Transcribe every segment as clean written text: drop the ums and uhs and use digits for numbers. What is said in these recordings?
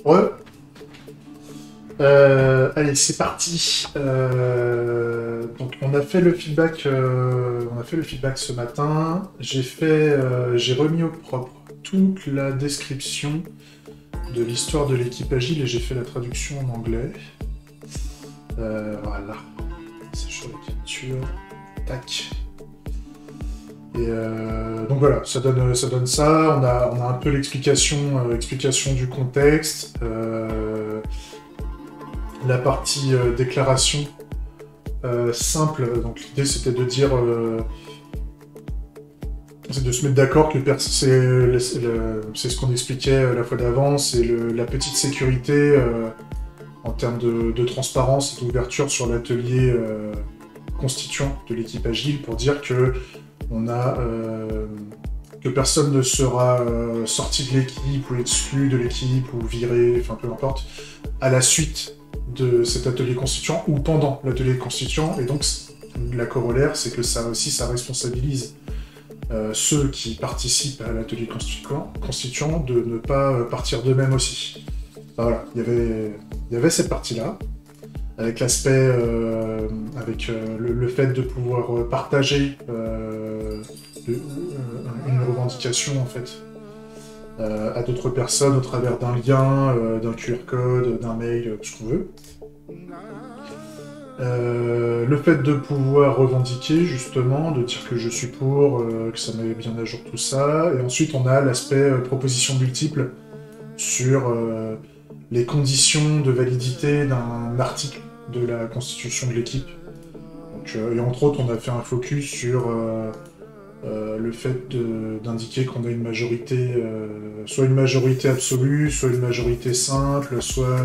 Ouais. Allez, c'est parti. Donc, on a fait le feedback ce matin. J'ai remis au propre toute la description de l'histoire de l'équipe agile et j'ai fait la traduction en anglais. Voilà. C'est sur la capture. Tac. Et donc voilà, ça donne ça. On a un peu explication du contexte. La partie déclaration simple. Donc l'idée c'était de dire, c'est de se mettre d'accord que c'est ce qu'on expliquait la fois d'avant, c'est la petite sécurité en termes de transparence et d'ouverture sur l'atelier constituant de l'équipe agile pour dire que on a que personne ne sera sorti de l'équipe ou exclu de l'équipe ou viré, enfin peu importe, à la suite de cet atelier constituant ou pendant l'atelier constituant. Et donc la corollaire, c'est que ça aussi, ça responsabilise ceux qui participent à l'atelier constituant de ne pas partir d'eux-mêmes aussi. Enfin, voilà, il y avait cette partie-là, avec l'aspect, le fait de pouvoir partager une revendication en fait à d'autres personnes au travers d'un lien, d'un QR code, d'un mail, tout ce qu'on veut. Le fait de pouvoir revendiquer, justement, de dire que je suis pour, que ça met bien à jour tout ça. Et ensuite, on a l'aspect proposition multiple sur les conditions de validité d'un article de la constitution de l'équipe. Et entre autres, on a fait un focus sur le fait d'indiquer qu'on a une majorité, soit une majorité absolue, soit une majorité simple, soit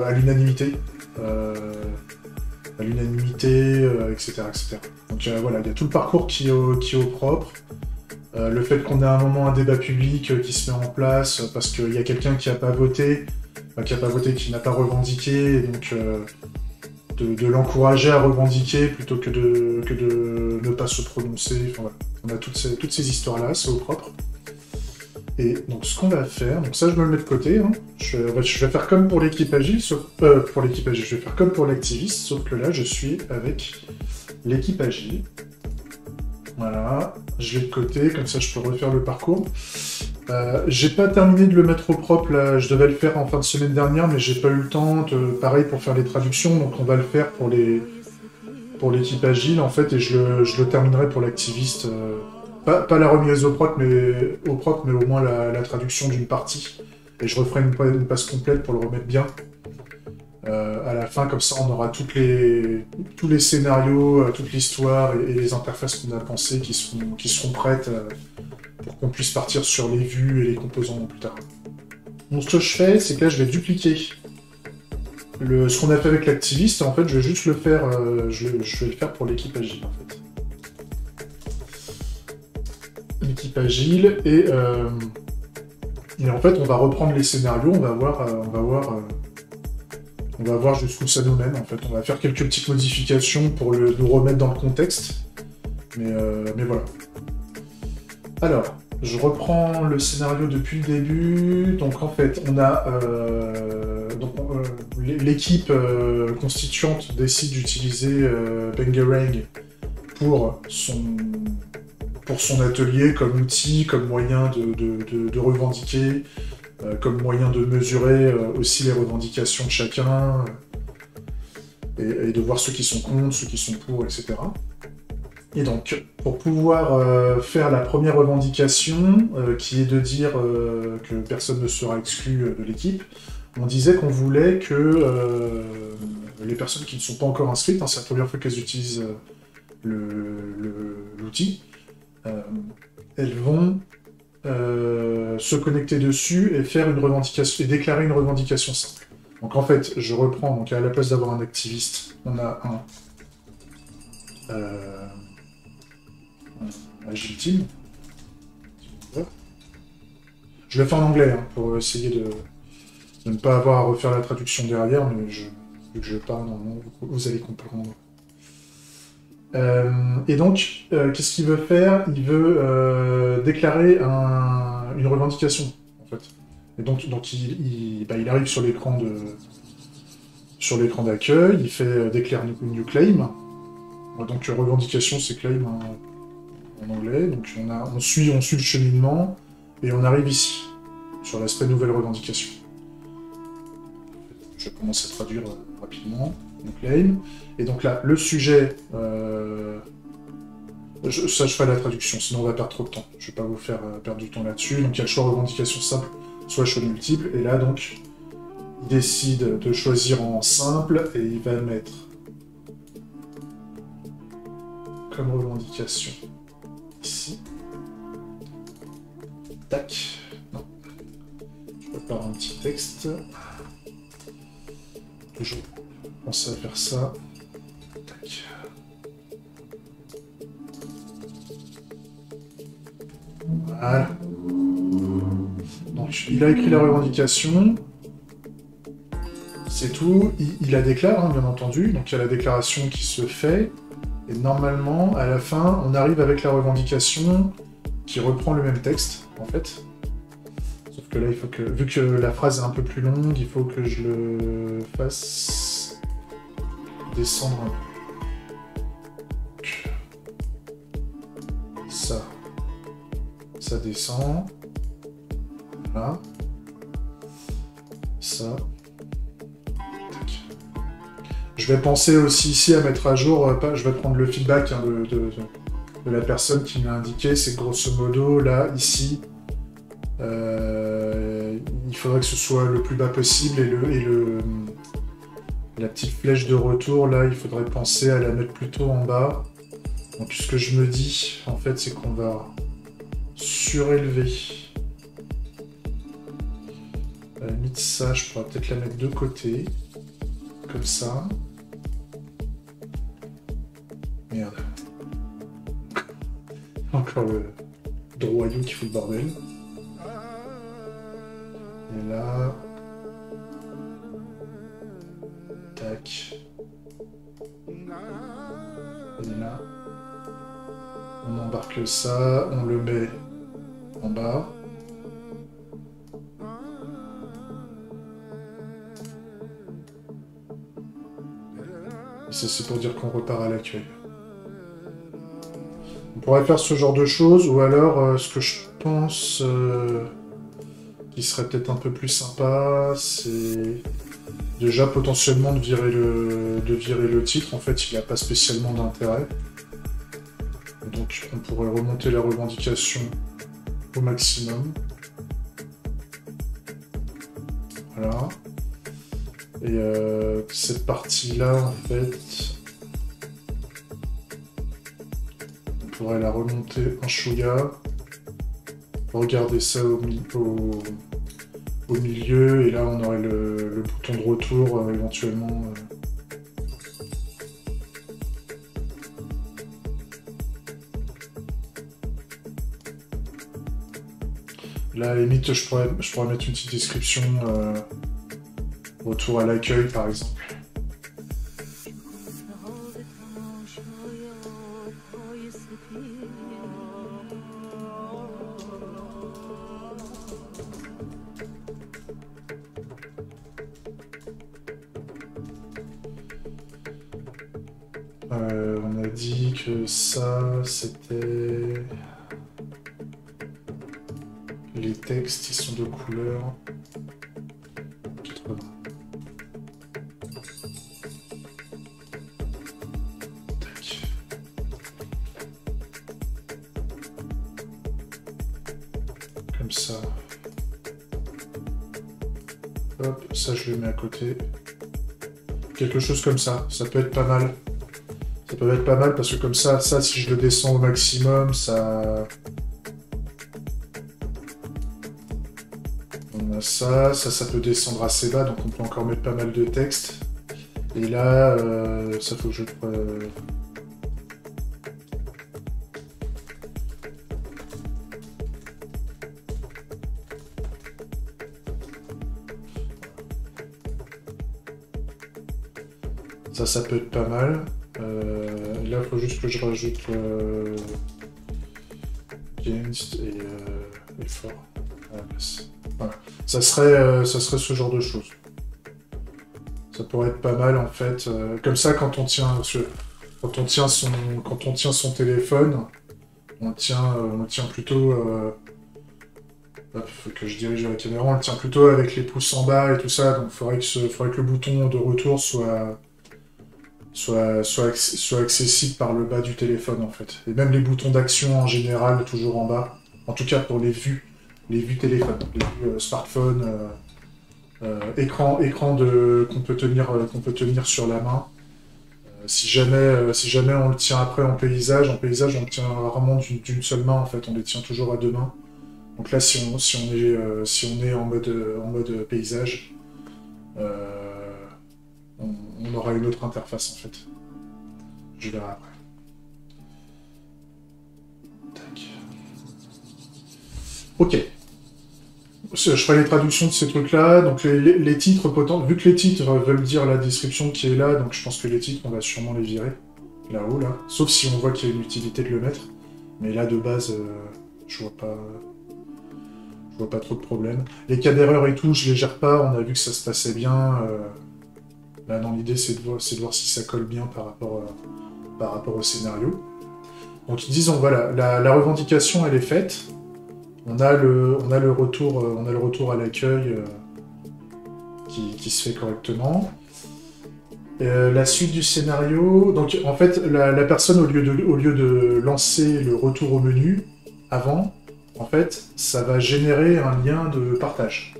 à l'unanimité. Etc., etc. Donc voilà, il y a tout le parcours qui est au propre. Le fait qu'on ait à un moment un débat public qui se met en place parce qu'il y a quelqu'un qui n'a pas voté, qui n'a pas revendiqué, et donc de l'encourager à revendiquer plutôt que de ne pas se prononcer. Enfin, voilà. On a toutes ces histoires-là, c'est au propre. Et donc ce qu'on va faire, donc ça je me le mets de côté, hein. Je vais faire comme pour l'équipe agile, je vais faire comme pour l'activiste, sauf que là je suis avec l'équipe agile. Voilà, je l'ai de côté, comme ça je peux refaire le parcours. J'ai pas terminé de le mettre au propre, là, je devais le faire en fin de semaine dernière, mais j'ai pas eu le temps, pareil pour faire les traductions, donc on va le faire pour l'équipe agile en fait, et je le terminerai pour l'activiste. Pas la remise au propre, mais au moins la traduction d'une partie. Et je referai une passe complète pour le remettre bien. À la fin, comme ça, on aura tous les scénarios, toute l'histoire et les interfaces qu'on a pensées qui seront prêtes pour qu'on puisse partir sur les vues et les composants plus tard. Donc ce que je fais, c'est que là, je vais dupliquer ce qu'on a fait avec l'activiste. En fait, je vais juste le faire, je vais le faire pour l'équipe agile, en fait. L'équipe agile, et en fait, on va reprendre les scénarios, on va voir jusqu'où ça nous mène, en fait. On va faire quelques petites modifications pour nous remettre dans le contexte, mais voilà. Alors, je reprends le scénario depuis le début. Donc, en fait, on a... l'équipe constituante décide d'utiliser Bangarang pour son atelier comme outil, comme moyen de revendiquer, comme moyen de mesurer aussi les revendications de chacun, et de voir ceux qui sont contre, ceux qui sont pour, etc. Et donc, pour pouvoir faire la première revendication, qui est de dire que personne ne sera exclu de l'équipe, on disait qu'on voulait que les personnes qui ne sont pas encore inscrites, hein, c'est la première fois qu'elles utilisent l'outil, elles vont se connecter dessus et faire une revendication et déclarer une revendication simple. Donc en fait, je reprends, donc à la place d'avoir un activiste, on a un Agile Team. Je le fais en anglais hein, pour essayer de ne pas avoir à refaire la traduction derrière, mais vu que je parle normalement, vous allez comprendre. Et donc, qu'est-ce qu'il veut faire? Il veut déclarer une revendication, en fait. Et donc il arrive sur l'écran d'accueil, il fait déclare new claim. Donc revendication, c'est claim en anglais. Donc on suit le cheminement et on arrive ici, sur l'aspect nouvelle revendication. Je commence à traduire rapidement. New claim. Et donc là, le sujet... je ferai la traduction, sinon on va perdre trop de temps. Je ne vais pas vous faire perdre du temps là-dessus. Donc il y a le choix revendication simple, soit choix multiple. Et là, donc, il décide de choisir en simple et il va mettre comme revendication ici. Tac. Non. Je prépare un petit texte. Toujours penser à faire ça. Tac. Voilà. Donc, il a écrit la revendication. C'est tout. Il la déclare, hein, bien entendu. Donc, il y a la déclaration qui se fait. Et normalement, à la fin, on arrive avec la revendication qui reprend le même texte, en fait. Sauf que là, il faut que... Vu que la phrase est un peu plus longue, il faut que je le fasse descendre un peu. Ça. Ça descend. Voilà. Ça. Tac. Je vais penser aussi ici à mettre à jour, je vais prendre le feedback hein, de la personne qui m'a indiqué, c'est grosso modo, là, ici, il faudrait que ce soit le plus bas possible et la petite flèche de retour, là, il faudrait penser à la mettre plutôt en bas. Donc ce que je me dis, en fait, c'est qu'on va surélever. À la limite, ça, je pourrais peut-être la mettre de côté. Comme ça. Merde. Encore le droyau qui fout le bordel. Et là... Tac. Et là... On embarque ça, on le met en bas. Et ça, c'est pour dire qu'on repart à l'accueil. On pourrait faire ce genre de choses, ou alors, ce que je pense qui serait peut-être un peu plus sympa, c'est déjà potentiellement de virer le titre. En fait, il n'a pas spécialement d'intérêt. Donc, on pourrait remonter la revendication au maximum. Voilà. Et cette partie-là, en fait, on pourrait la remonter un chouïa, regarder ça au milieu, et là on aurait le bouton de retour éventuellement. Là, à la limite, je pourrais mettre une petite description. Retour à l'accueil, par exemple. On a dit que ça, c'était... Les textes, ils sont de couleur 80. Comme ça. Hop, ça je le mets à côté. Quelque chose comme ça peut être pas mal. Ça peut être pas mal parce que comme ça si je le descends au maximum, ça... On a ça peut descendre assez bas, donc on peut encore mettre pas mal de texte. Et là, ça faut que je... Ça peut être pas mal. Là, il faut juste que je rajoute Games et fort à la place. Voilà. Ça serait ce genre de choses. Ça pourrait être pas mal, en fait. Comme ça, quand on tient son téléphone, on tient plutôt... hop, faut que je dirige la caméra, on le tient plutôt avec les pouces en bas et tout ça, donc faudrait que le bouton de retour soit accessible par le bas du téléphone, en fait. Et même les boutons d'action en général, toujours en bas. En tout cas pour les vues téléphone, les vues smartphone, écran qu'on peut tenir sur la main. Si jamais on le tient après en paysage on le tient rarement d'une seule main, en fait, on les tient toujours à deux mains. Donc là, si on est en mode paysage, on aura une autre interface, en fait. Je verrai après. Tac. Ok. Je ferai les traductions de ces trucs-là. Donc les titres, vu que les titres veulent dire la description qui est là, donc je pense que les titres, on va sûrement les virer. Là-haut, là. Sauf si on voit qu'il y a une utilité de le mettre. Mais là, de base, je vois pas trop de problème. Les cas d'erreur et tout, je les gère pas. On a vu que ça se passait bien. Là, dans l'idée, c'est de voir si ça colle bien par rapport au scénario. Donc, disons, voilà, la revendication, elle est faite. On a le retour à l'accueil qui se fait correctement. La suite du scénario, donc en fait, la personne, au lieu de lancer le retour au menu avant, en fait, ça va générer un lien de partage.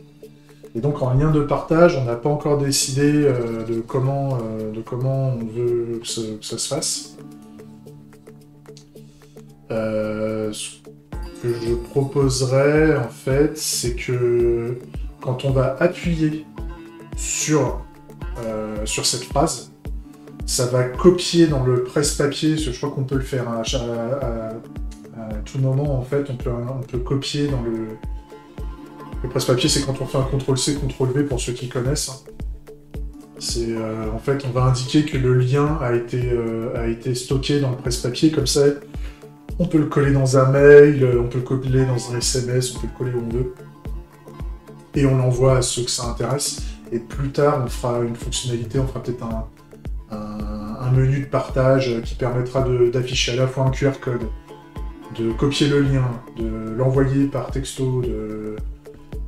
Et donc en lien de partage, on n'a pas encore décidé de comment on veut que ça se fasse. Ce que je proposerais, en fait, c'est que quand on va appuyer sur cette phrase, ça va copier dans le presse-papier, je crois qu'on peut le faire à tout moment, en fait, on peut copier dans le presse-papier, c'est quand on fait un CTRL-C, CTRL-V pour ceux qui connaissent. C'est en fait, on va indiquer que le lien a été stocké dans le presse-papier, comme ça, on peut le coller dans un mail, on peut le coller dans un SMS, on peut le coller où on veut. Et on l'envoie à ceux que ça intéresse. Et plus tard, on fera une fonctionnalité, on fera peut-être un menu de partage qui permettra d'afficher à la fois un QR code, de copier le lien, de l'envoyer par texto,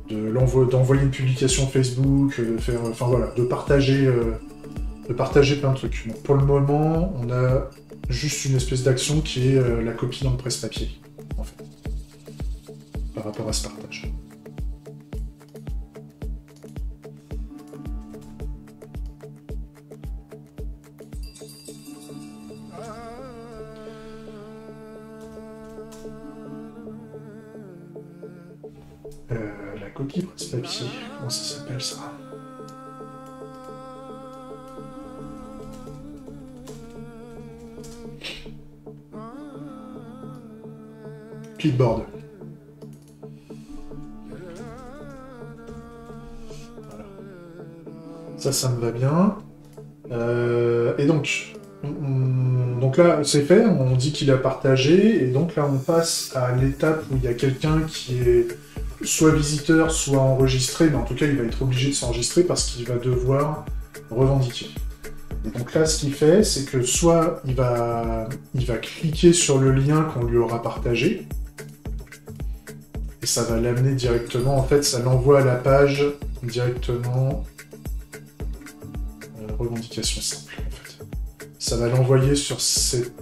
d'envoyer une publication Facebook, de partager plein de trucs. Donc pour le moment, on a juste une espèce d'action qui est la copie dans le presse-papier, en fait, par rapport à ce partage. La copie presse-papier, comment ça s'appelle ça? Clipboard. Voilà. Ça me va bien. Et donc là, c'est fait, on dit qu'il a partagé, et donc là, on passe à l'étape où il y a quelqu'un qui est soit visiteur, soit enregistré, mais en tout cas, il va être obligé de s'enregistrer parce qu'il va devoir revendiquer. Et donc là, ce qu'il fait, c'est que soit il va cliquer sur le lien qu'on lui aura partagé, et ça va l'amener directement, en fait, ça l'envoie à la page directement. Revendication simple, en fait. Ça va l'envoyer sur cet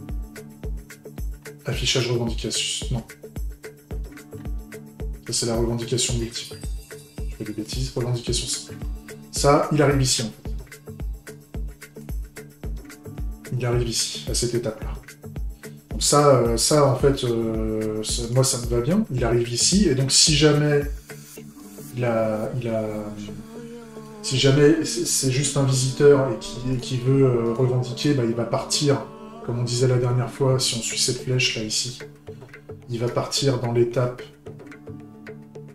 affichage revendication. Non. Ça, c'est la revendication multiple. Je fais des bêtises. Revendication simple. Ça, il arrive ici, en fait. Il arrive ici, à cette étape-là. Donc ça en fait, moi, ça me va bien. Il arrive ici, et donc si jamais si jamais c'est juste un visiteur et qui veut revendiquer, bah, il va partir, comme on disait la dernière fois, si on suit cette flèche là ici, il va partir dans l'étape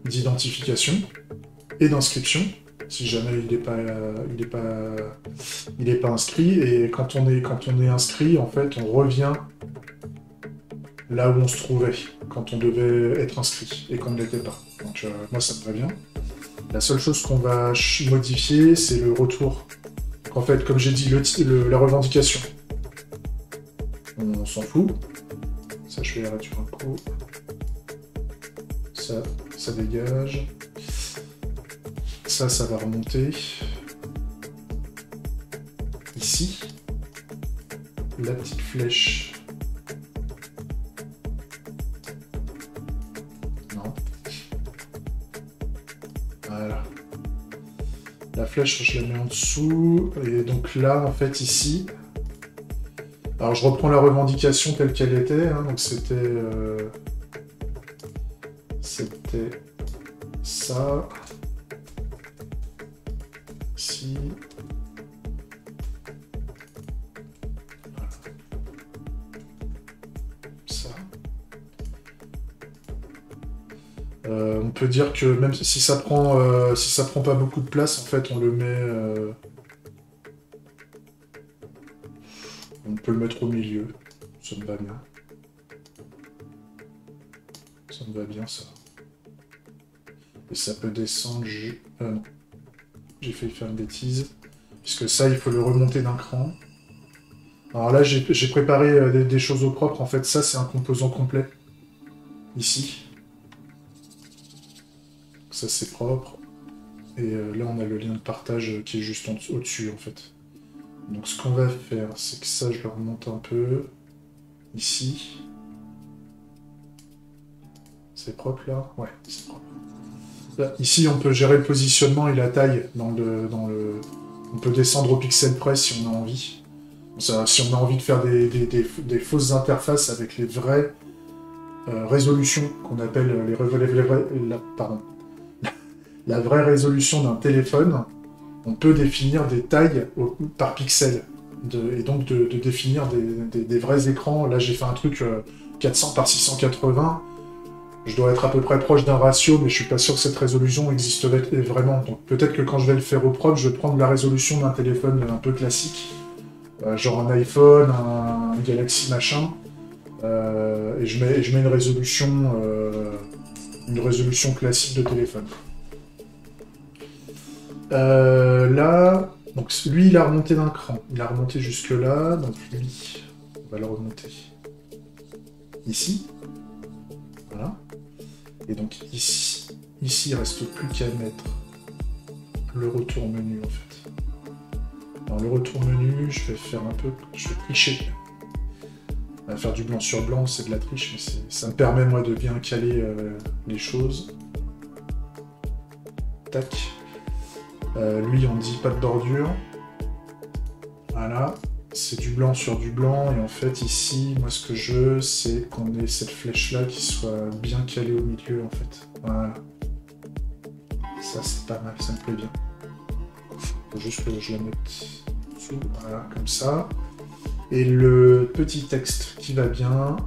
d'identification et d'inscription, si jamais il n'est pas inscrit, et quand on est inscrit, en fait, on revient là où on se trouvait quand on devait être inscrit et qu'on ne l'était pas. Donc moi ça me va bien. La seule chose qu'on va modifier, c'est le retour. Donc en fait, comme j'ai dit, la revendication. On s'en fout. Ça, je vais la réduire un coup. Ça dégage. Ça va remonter. Ici. La petite flèche. Non. Voilà. La flèche, je la mets en dessous. Et donc là, en fait, ici... Alors, je reprends la revendication telle qu'elle était. Hein, donc, c'était ça. Ici. Voilà. Ça. On peut dire que même si ça prend pas beaucoup de place, en fait, on le met... On peut le mettre au milieu. Ça me va bien. Ça me va bien, ça. Et ça peut descendre... non. J'ai failli faire une bêtise. Puisque ça, il faut le remonter d'un cran. Alors là, j'ai préparé des choses au propre. En fait, ça, c'est un composant complet. Ici. Ça, c'est propre. Et là, on a le lien de partage qui est juste au-dessus, en fait. Donc, ce qu'on va faire, c'est que ça, je le remonte un peu. Ici. C'est propre, là? Ouais, c'est propre. Là, ici, on peut gérer le positionnement et la taille dans le... On peut descendre au pixel près si on a envie. Ça, si on a envie de faire des fausses interfaces avec les vraies résolutions qu'on appelle la vraie résolution d'un téléphone, on peut définir des tailles par pixel. Et donc de définir des vrais écrans. Là, j'ai fait un truc 400 par 680. Je dois être à peu près proche d'un ratio, mais je suis pas sûr que cette résolution existe vraiment. Donc peut-être que quand je vais le faire au propre, je vais prendre la résolution d'un téléphone un peu classique, genre un iPhone, un Galaxy machin, et je mets une résolution classique de téléphone. Là, donc lui, il a remonté d'un cran. Il a remonté jusque là, donc lui, on va le remonter ici. Voilà. Et donc ici, il ne reste plus qu'à mettre le retour menu en fait. Alors le retour menu, je vais tricher. On va faire du blanc sur blanc, c'est de la triche, mais ça me permet moi de bien caler les choses. Tac. Lui, on dit pas de bordure. Voilà. C'est du blanc sur du blanc, et en fait, ici, moi, ce que je veux, c'est qu'on ait cette flèche-là qui soit bien calée au milieu, en fait. Voilà. Ça, c'est pas mal, ça me plaît bien. Faut juste que je la mette dessous, voilà, comme ça. Et le petit texte qui va bien,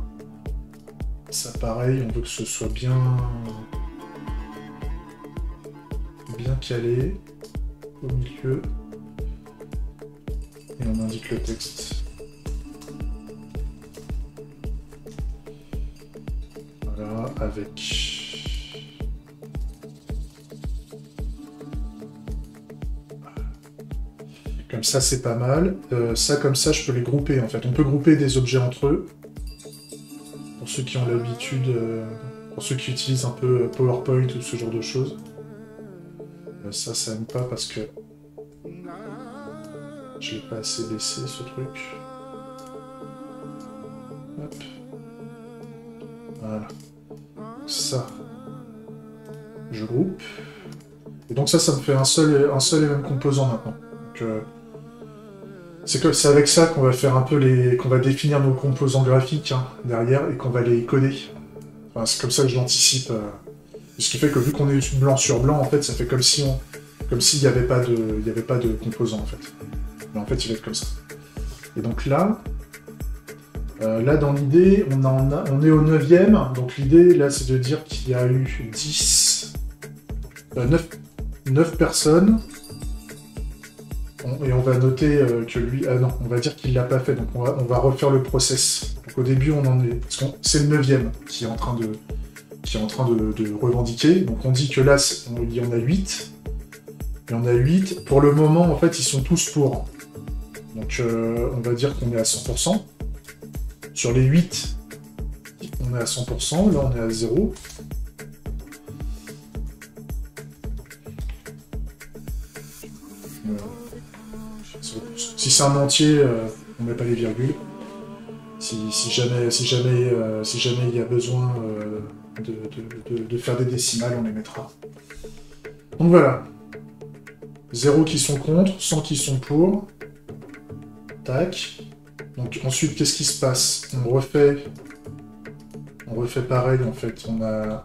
ça, pareil, on veut que ce soit bien calé au milieu. Et on indique le texte. Voilà, avec... Comme ça, c'est pas mal. Ça, comme ça, je peux les grouper, en fait. On peut grouper des objets entre eux. Pour ceux qui ont l'habitude... pour ceux qui utilisent un peu PowerPoint ou ce genre de choses. Ça aime pas parce que... Je l'ai pas assez baissé, ce truc. Hop. Voilà. Ça. Je groupe. Et donc ça me fait un seul et même composant maintenant. Donc, c'est avec ça qu'on va faire un peu qu'on va définir nos composants graphiques derrière et qu'on va les coder. Enfin, c'est comme ça que je l'anticipe. Ce qui fait que vu qu'on est blanc sur blanc, en fait, ça fait comme s'il n'y avait pas de composants en fait. Mais en fait, il va être comme ça. Et donc là, dans l'idée, on est au 9e. Donc l'idée, là, c'est de dire qu'il y a eu 9 personnes. Et on va noter que lui... Ah non, on va dire qu'il l'a pas fait. Donc on va refaire le process. Donc au début, on en est... Parce que c'est le 9e qui qui est en train de revendiquer. Donc on dit que là, il y en a 8. Il y en a 8. Pour le moment, en fait, ils sont tous pour. Donc on va dire qu'on est à 100%. Sur les 8, on est à 100%. Là, on est à 0. Si c'est un entier, on met pas les virgules. Si jamais il y a besoin de faire des décimales, on les mettra. Donc voilà. 0 qui sont contre, 100 qui sont pour. Tac. Donc ensuite, qu'est-ce qui se passe? On refait pareil, en fait. On a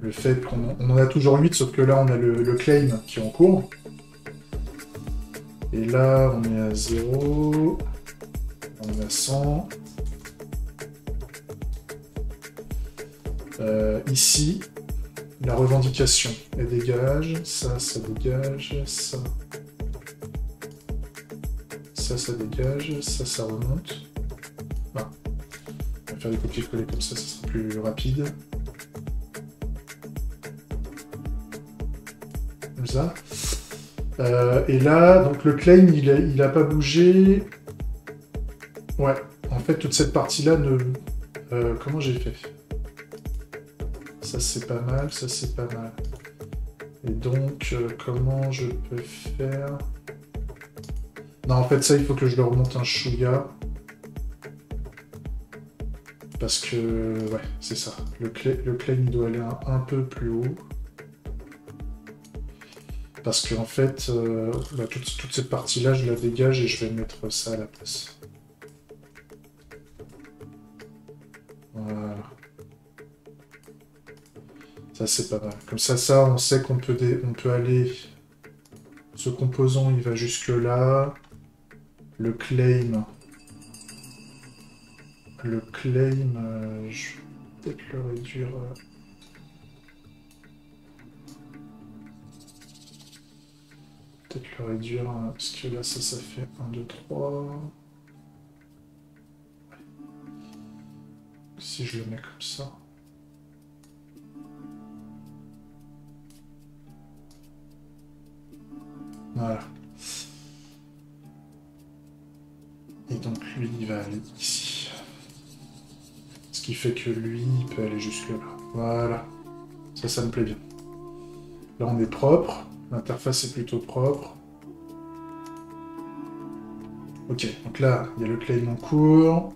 le fait qu'on en a toujours 8, sauf que là, on a le claim qui est en cours. Et là, on est à 0. On est à 100. Ici, la revendication, elle dégage. Ça dégage. Ça dégage. Ça remonte. Voilà. On va faire des copier-coller comme ça sera plus rapide. Comme ça. Et là, donc le claim, il a pas bougé. Ouais, en fait, toute cette partie-là ne... comment j'ai fait? Ça, c'est pas mal, ça, c'est pas mal. Et donc, comment je peux faire? Non, en fait, ça, il faut que je le remonte un chouïa. Parce que... Ouais, c'est ça. Le claim, il doit aller un peu plus haut. Parce qu'en fait, toute cette partie-là, je la dégage et je vais mettre ça à la place. Voilà. Ça, c'est pas mal. Comme ça, on sait qu'on peut, aller... Ce composant, il va jusque là. Le claim... je vais peut-être le réduire... parce que là, ça fait 1, 2, 3... Si je le mets comme ça... Voilà. Et donc lui, il va aller ici. Ce qui fait que lui, il peut aller jusque là. Voilà. Ça me plaît bien. Là, on est propre. L'interface est plutôt propre. Ok, donc là, il y a le claim en cours.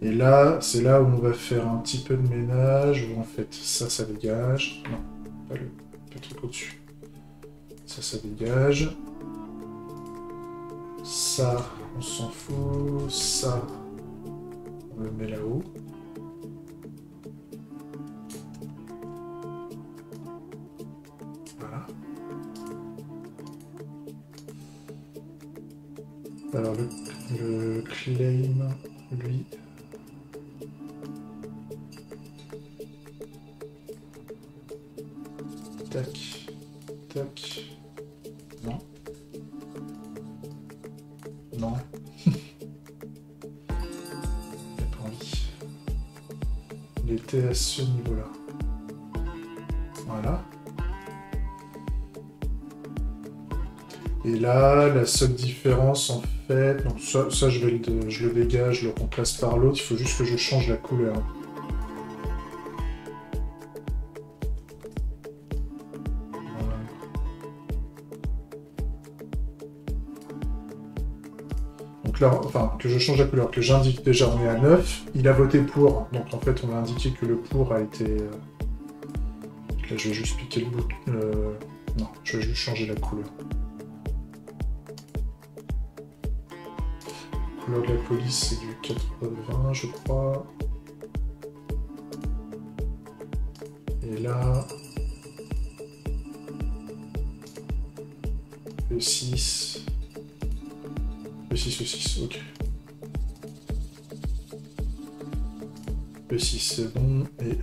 Et là, c'est là où on va faire un petit peu de ménage, où en fait, ça dégage. Non, pas le truc au-dessus. Ça dégage. Ça, on s'en fout. Ça, on le met là-haut. Voilà. Alors, le claim, lui... Tac. Tac. Non. Non. J'ai pas envie. Il était à ce niveau-là. Voilà. Et là, la seule différence, en fait... Donc ça je le dégage, je le remplace par l'autre. Il faut juste que je change la couleur. Là, enfin, que je change la couleur, que j'indique déjà on est à 9, il a voté pour, donc en fait on va indiquer que le pour a été... Là je vais juste piquer le bout... Non, je vais juste changer la couleur. La couleur de la police c'est du 80 je crois. Et là... Le 6... Le 6, ok. Le 6, c'est bon, et...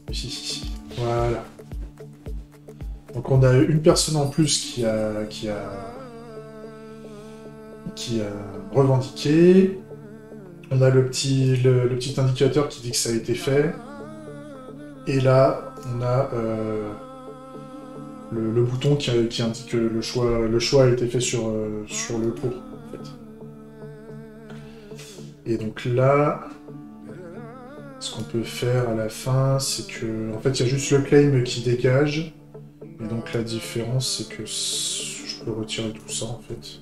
Le 6 ici. Voilà. Donc on a une personne en plus qui a revendiqué. On a le petit indicateur qui dit que ça a été fait. Et là, on a le bouton qui indique que le choix a été fait sur le cours, en fait. Et donc là, ce qu'on peut faire à la fin, c'est que... En fait, il y a juste le claim qui dégage. Et donc la différence, c'est que je peux retirer tout ça, en fait.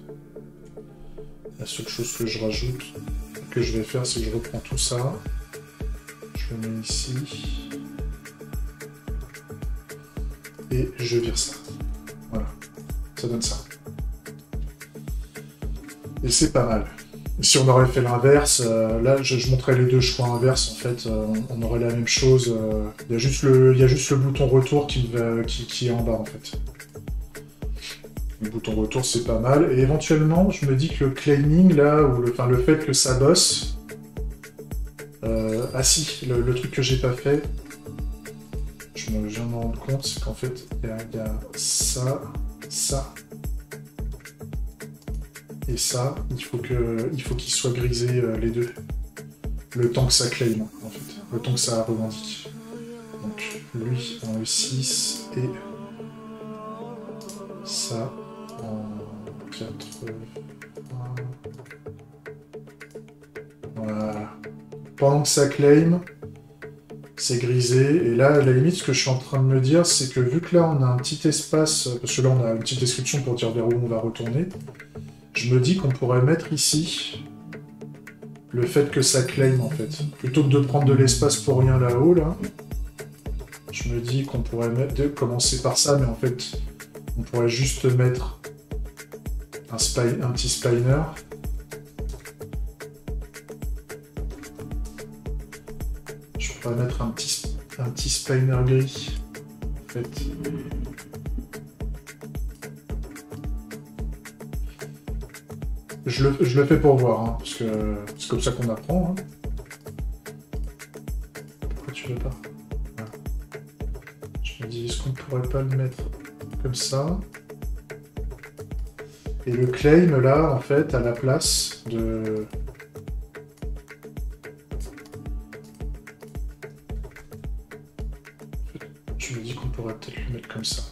La seule chose que je rajoute, que je vais faire, c'est que je reprends tout ça. Je le mets ici. Et je vire ça. Voilà. Ça donne ça. Et c'est pas mal. Si on aurait fait l'inverse, là je montrais les deux choix inverses, en fait, on aurait la même chose. Il y a juste le bouton retour qui est en bas, en fait. Le bouton retour, c'est pas mal. Et éventuellement, je me dis que le claiming, là, ou le fait que ça bosse... ah si, le truc que j'ai pas fait, je viens de me rendre compte, c'est qu'en fait, il y a ça, ça... Et ça, il faut qu'il soit grisé les deux. Le temps que ça claim, en fait. Le temps que ça revendique. Donc, lui en E6 et ça en 4. Voilà. Pendant que ça claim, c'est grisé. Et là, à la limite, ce que je suis en train de me dire, c'est que vu que là, on a un petit espace, parce que là, on a une petite description pour dire vers où on va retourner, je me dis qu'on pourrait mettre ici le fait que ça claim, en fait. Plutôt que de prendre de l'espace pour rien là-haut, là, je me dis qu'on pourrait commencer par ça, mais en fait, on pourrait juste mettre un petit spiner. Je pourrais mettre un petit spiner gris, en fait. Je le fais pour voir, hein, parce que c'est comme ça qu'on apprend. Hein. Pourquoi tu veux pas? Voilà. Je me dis, est-ce qu'on pourrait pas le mettre comme ça? Et le claim, là, en fait, à la place de... Je me dis qu'on pourrait peut-être le mettre comme ça.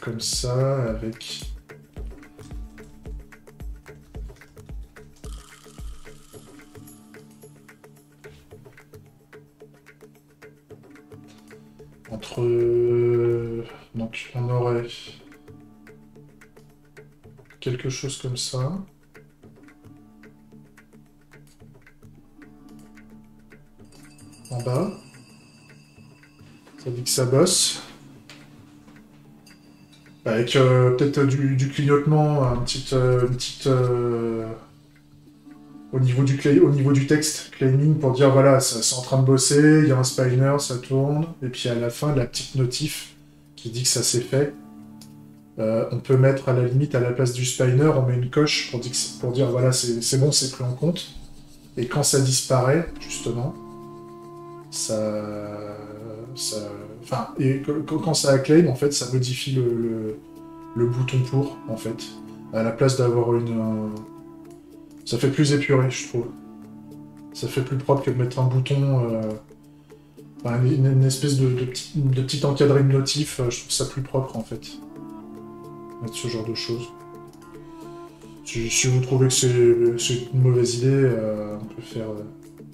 Comme ça, avec... Entre... Donc, on aurait quelque chose comme ça. En bas. Ça dit que ça bosse. Avec peut-être du clignotement, une petite au niveau du texte, claiming, pour dire voilà, c'est en train de bosser, il y a un spiner, ça tourne, et puis à la fin, la petite notif qui dit que ça s'est fait. On peut mettre à la limite, à la place du spiner, on met une coche pour dire voilà, c'est bon, c'est pris en compte. Et quand ça disparaît, justement, enfin, et quand ça acclaim, en fait, ça modifie le bouton pour, en fait. À la place d'avoir ça fait plus épuré, je trouve. Ça fait plus propre que de mettre un bouton... Enfin, une espèce de petit encadré de notif, je trouve ça plus propre, en fait. Mettre ce genre de choses. Si vous trouvez que c'est une mauvaise idée, on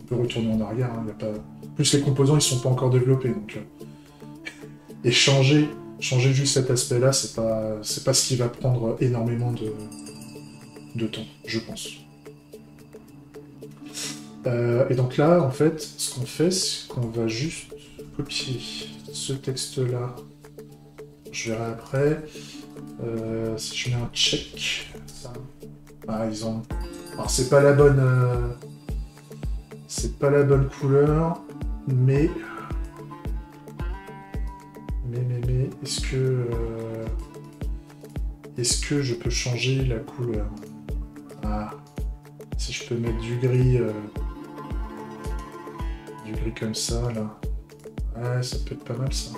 peut retourner en arrière. Hein, y a pas... Plus les composants, ils sont pas encore développés. Donc, et changer juste cet aspect-là, c'est pas ce qui va prendre énormément de temps, je pense. Et donc là, en fait, ce qu'on fait, c'est qu'on va juste copier ce texte-là. Je verrai après. Si je mets un check, ça, par exemple. Alors c'est pas la bonne couleur, mais est-ce que je peux changer la couleur? Ah, si je peux mettre du gris comme ça là, ouais, ça peut être pas mal ça.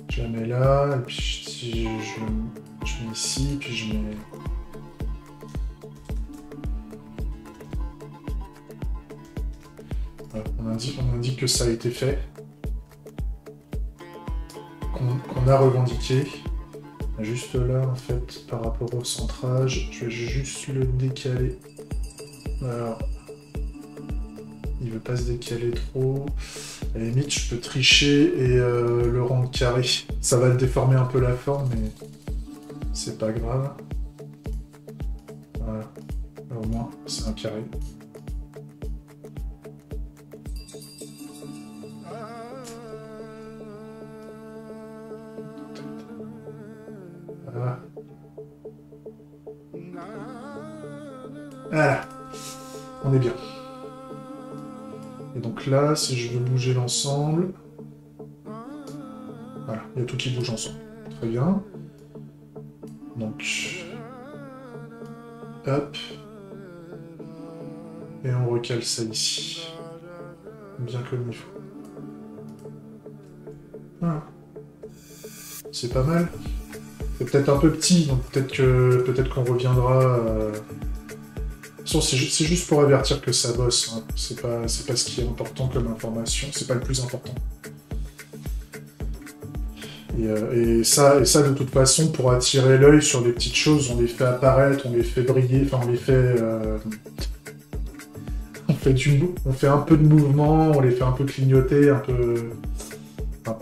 Je la mets là, et puis je Je mets ici, puis je mets... Voilà, on indique que ça a été fait. Qu'on a revendiqué. Juste là, en fait, par rapport au centrage, je vais juste le décaler. Alors, il veut pas se décaler trop. À la limite, je peux tricher et le rendre carré. Ça va le déformer un peu la forme, mais c'est pas grave. Voilà. Au moins, c'est un carré. Voilà. Voilà. On est bien. Et donc là, si je veux bouger l'ensemble... Voilà, il y a tout qui bouge ensemble. Très bien. Donc... Hop. Et on recale ça ici. Bien comme il faut. Voilà. C'est pas mal. C'est peut-être un peu petit, donc peut-être qu'on reviendra... C'est juste pour avertir que ça bosse, hein. C'est pas ce qui est important comme information, c'est pas le plus important. Et ça, de toute façon, pour attirer l'œil sur les petites choses, on les fait apparaître, on les fait briller, enfin on les fait... on fait un peu de mouvement, on les fait un peu clignoter, comment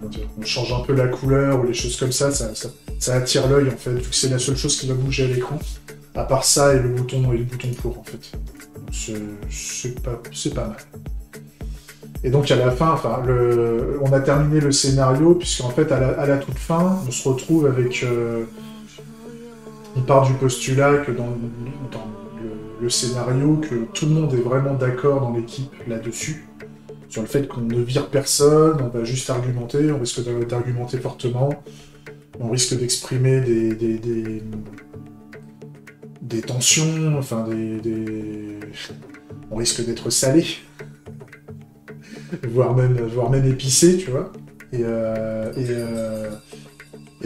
dire, on change un peu la couleur ou les choses comme ça attire l'œil en fait, vu que c'est la seule chose qui va bouger à l'écran. À part ça et le bouton pour en fait. C'est pas mal. Et donc à la fin, enfin, on a terminé le scénario, puisqu'en fait à la toute fin, on se retrouve avec... on part du postulat que dans le scénario, que tout le monde est vraiment d'accord dans l'équipe là-dessus. Sur le fait qu'on ne vire personne, on va juste argumenter, on risque d'argumenter fortement, on risque d'exprimer des tensions, enfin on risque d'être salé, voire même épicé, tu vois. Et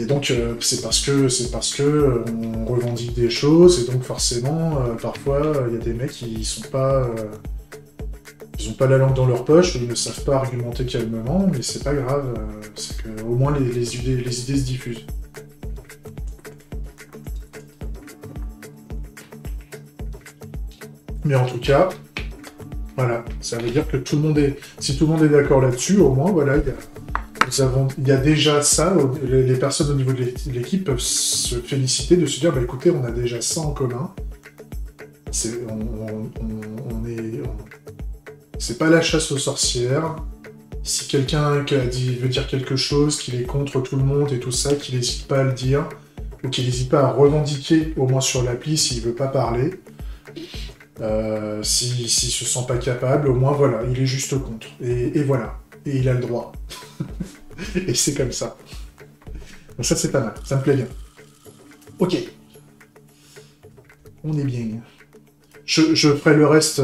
donc c'est parce que on revendique des choses, et donc forcément, parfois, il y a des mecs qui sont pas... Ils n'ont pas la langue dans leur poche, ils ne savent pas argumenter calmement, mais c'est pas grave, c'est que au moins les idées se diffusent. Mais en tout cas, voilà, ça veut dire que si tout le monde est d'accord là-dessus, au moins, voilà, il y a déjà ça, les personnes au niveau de l'équipe peuvent se féliciter de se dire, bah écoutez, on a déjà ça en commun. C'est pas la chasse aux sorcières. Si quelqu'un veut dire quelque chose, qu'il est contre tout le monde et tout ça, qu'il n'hésite pas à le dire, ou qu'il n'hésite pas à revendiquer, au moins sur l'appli, s'il veut pas parler. S'il se sent pas capable, au moins voilà, il est juste contre. Et voilà. Et il a le droit. Et c'est comme ça. Donc ça c'est pas mal, ça me plaît bien. Ok. On est bien. Je ferai le reste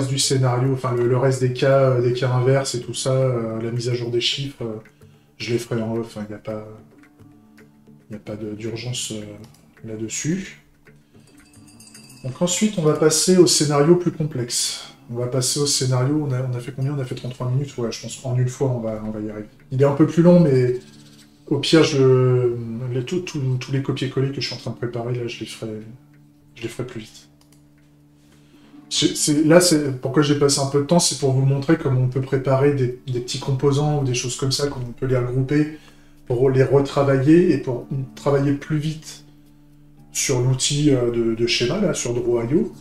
du scénario, enfin le reste des cas inverses et tout ça, la mise à jour des chiffres, je les ferai en off, il n'y a pas d'urgence là-dessus. Donc ensuite, on va passer au scénario plus complexe. On va passer au scénario, on a fait combien? On a fait 33 minutes, ouais, je pense qu'en une fois, on va y arriver. Il est un peu plus long, mais au pire, tous les copier-coller que je suis en train de préparer, là, je les ferai plus vite. Pourquoi j'ai passé un peu de temps, c'est pour vous montrer comment on peut préparer des petits composants ou des choses comme ça, comment on peut les regrouper pour les retravailler et pour travailler plus vite sur l'outil de schéma, là, sur Draw.io,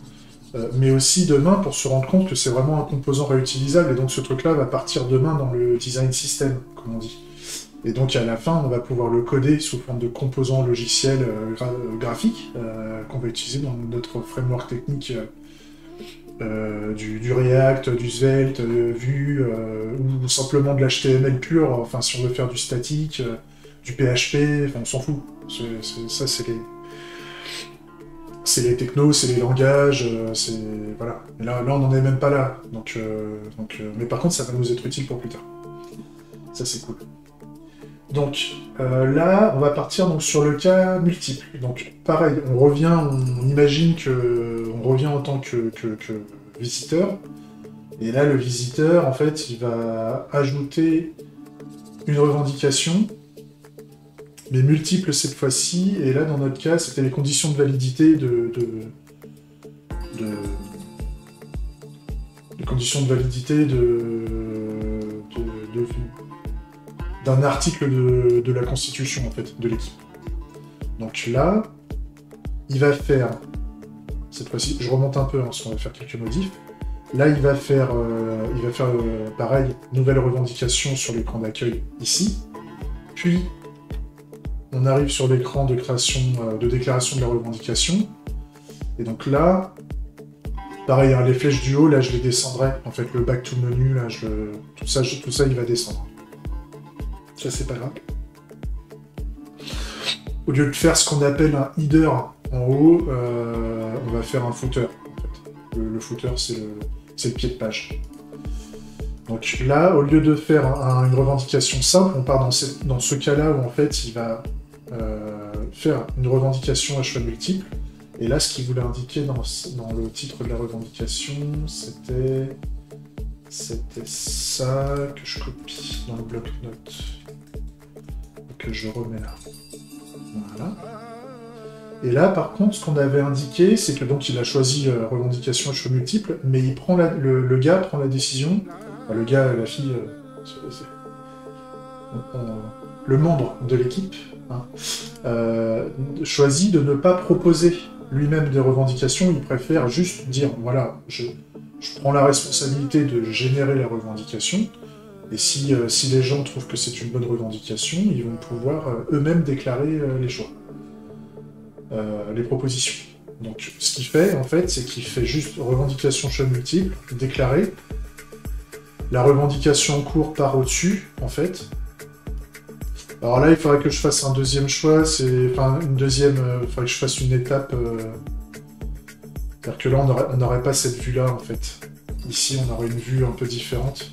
mais aussi demain pour se rendre compte que c'est vraiment un composant réutilisable, et donc ce truc-là va partir demain dans le design system, comme on dit. Et donc à la fin, on va pouvoir le coder sous forme de composants logiciels graphiques qu'on va utiliser dans notre framework technique du React, du Svelte, Vue, ou simplement de l'HTML pur, enfin si on veut faire du statique, du PHP, enfin on s'en fout. Ça c'est les technos, c'est les langages, voilà. Et là on n'en est même pas là, mais par contre ça va nous être utile pour plus tard. Ça c'est cool. Donc là, on va partir donc, sur le cas multiple. Donc pareil, on revient, on imagine que on revient en tant que visiteur. Et là, le visiteur, en fait, il va ajouter une revendication, mais multiple cette fois-ci. Et là, dans notre cas, c'était les conditions de validité les conditions de validité d'un article de la Constitution, en fait, de l'équipe. Donc là, il va faire, cette fois-ci, je remonte un peu, hein, parce qu'on va faire quelques modifs. Là, il va faire pareil, nouvelle revendication sur l'écran d'accueil ici. Puis, on arrive sur l'écran de création, de déclaration de la revendication. Et donc là, pareil, hein, les flèches du haut, là, je les descendrai. En fait, le back to menu, là, tout ça, il va descendre. Ça, c'est pas grave. Au lieu de faire ce qu'on appelle un header en haut, on va faire un footer. En fait. Le footer, c'est le pied de page. Donc là, au lieu de faire une revendication simple, on part dans ce cas-là où en fait il va faire une revendication à choix multiple. Et là, ce qu'il voulait indiquer dans le titre de la revendication, c'était ça que je copie dans le bloc-notes et que je remets là. Voilà. Et là, par contre, ce qu'on avait indiqué, c'est que donc il a choisi revendication à choix multiple, mais il prend le gars prend la décision, enfin, le gars, la fille, le membre de l'équipe, hein, choisit de ne pas proposer lui-même des revendications. Il préfère juste dire, voilà, je prends la responsabilité de générer la revendication, et si les gens trouvent que c'est une bonne revendication, ils vont pouvoir eux-mêmes déclarer les choix. Les propositions. Donc, ce qu'il fait, en fait, c'est qu'il fait juste revendication choix multiple, déclarer. La revendication en cours part au-dessus, en fait. Alors là, il faudrait que je fasse un deuxième choix, il faudrait que je fasse une étape. C'est-à-dire que là, on n'aurait pas cette vue-là, en fait. Ici, on aurait une vue un peu différente.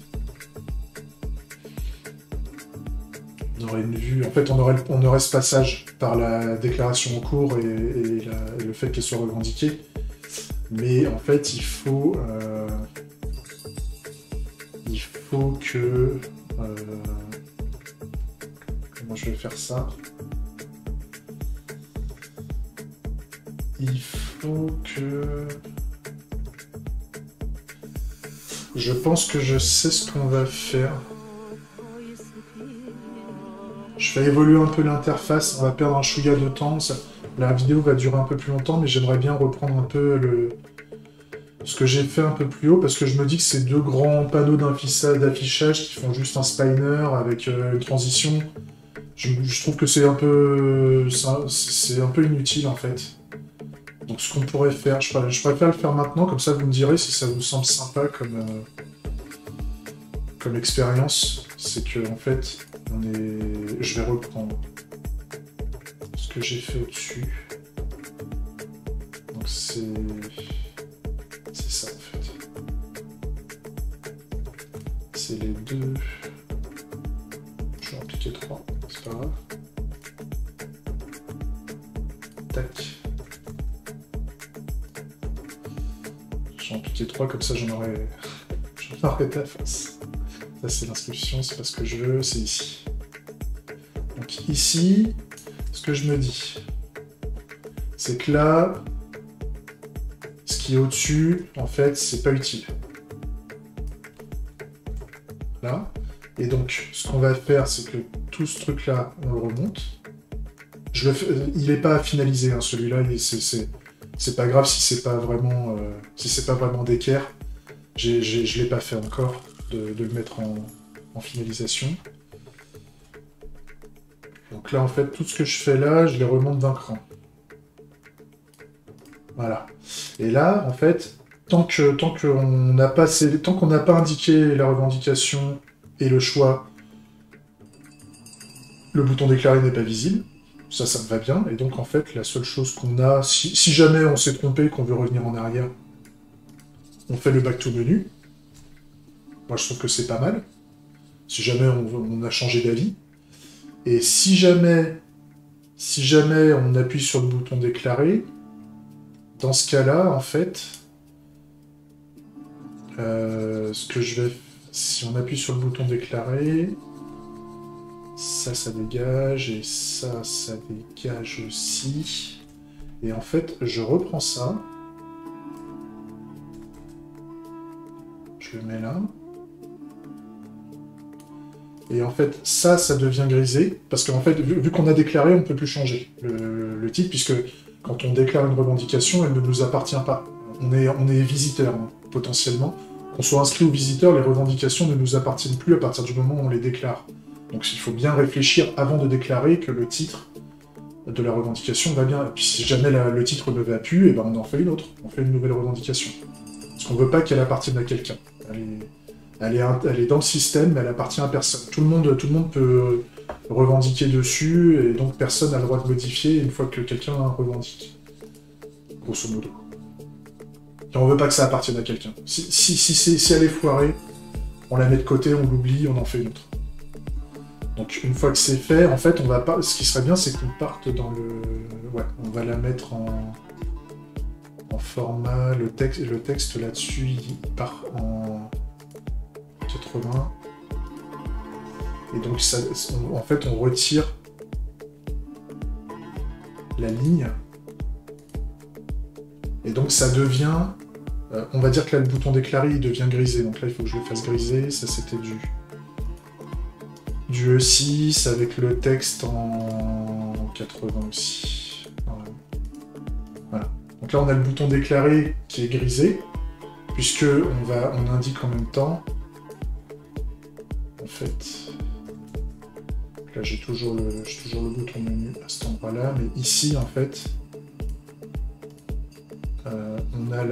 On aurait une vue... En fait, on aurait ce passage par la déclaration en cours et le fait qu'elle soit revendiquée. Mais en fait, il faut que... comment je vais faire ça? Il faut que... Je pense que je sais ce qu'on va faire. Je fais évoluer un peu l'interface, on va perdre un chouïa de temps. La vidéo va durer un peu plus longtemps, mais j'aimerais bien reprendre un peu ce que j'ai fait un peu plus haut, parce que je me dis que ces deux grands panneaux d'affichage qui font juste un spiner avec une transition, je trouve que c'est un peu inutile en fait. Donc ce qu'on pourrait faire, je préfère le faire maintenant, comme ça vous me direz si ça vous semble sympa comme expérience. C'est que en fait, je vais reprendre ce que j'ai fait au-dessus. Donc c'est ça en fait. C'est les deux. Je vais en piquer 3, c'est pas grave. Tac. Je vais en piquer 3, comme ça j'en aurai ta face. Ça c'est l'inscription, c'est pas ce que je veux, c'est ici. Donc ici, ce que je me dis, c'est que là, ce qui est au-dessus, en fait, c'est pas utile. Là. Et donc, ce qu'on va faire, c'est que tout ce truc-là, on le remonte. Il n'est pas finalisé, hein, celui-là, c'est pas grave si c'est pas vraiment d'équerre. Je l'ai pas fait encore. De le mettre en finalisation. Donc là, en fait, tout ce que je fais là, je les remonte d'un cran. Voilà. Et là, en fait, tant qu'on n'a pas indiqué la revendication et le choix, le bouton déclarer n'est pas visible. Ça me va bien. Et donc, en fait, la seule chose qu'on a, si jamais on s'est trompé, qu'on veut revenir en arrière, on fait le back to menu. Moi, je trouve que c'est pas mal, si jamais on a changé d'avis. Et si jamais on appuie sur le bouton déclarer, dans ce cas-là, en fait, si on appuie sur le bouton déclarer, ça dégage, et ça dégage aussi. Et en fait, je reprends ça. Je le mets là. Et en fait, ça devient grisé, parce qu'en fait, vu qu'on a déclaré, on ne peut plus changer le titre, puisque quand on déclare une revendication, elle ne nous appartient pas. On est visiteur, hein, potentiellement. Qu'on soit inscrit ou visiteur, les revendications ne nous appartiennent plus à partir du moment où on les déclare. Donc il faut bien réfléchir avant de déclarer que le titre de la revendication va bien. Et puis si jamais le titre ne va plus, et ben on en fait une autre. On fait une nouvelle revendication. Parce qu'on ne veut pas qu'elle appartienne à quelqu'un. Elle est dans le système, mais elle appartient à personne. Tout le monde peut revendiquer dessus, et donc personne n'a le droit de modifier une fois que quelqu'un revendique. Grosso modo. Et on veut pas que ça appartienne à quelqu'un. Si elle est foirée, on la met de côté, on l'oublie, on en fait une autre. Donc une fois que c'est fait, en fait, on va pas. Ce qui serait bien, c'est qu'on parte dans le. Ouais, on va la mettre en format. Le texte là-dessus, il part en 80. Et donc en fait, on retire la ligne. Et donc ça devient. On va dire que là, le bouton déclaré, il devient grisé. Donc là, il faut que je le fasse griser. Ça, c'était du E6 avec le texte en 80 aussi. Voilà. Donc là, on a le bouton déclaré qui est grisé, puisque on indique en même temps. En fait, là, j'ai toujours le bouton menu à cet endroit-là, mais ici, en fait, on a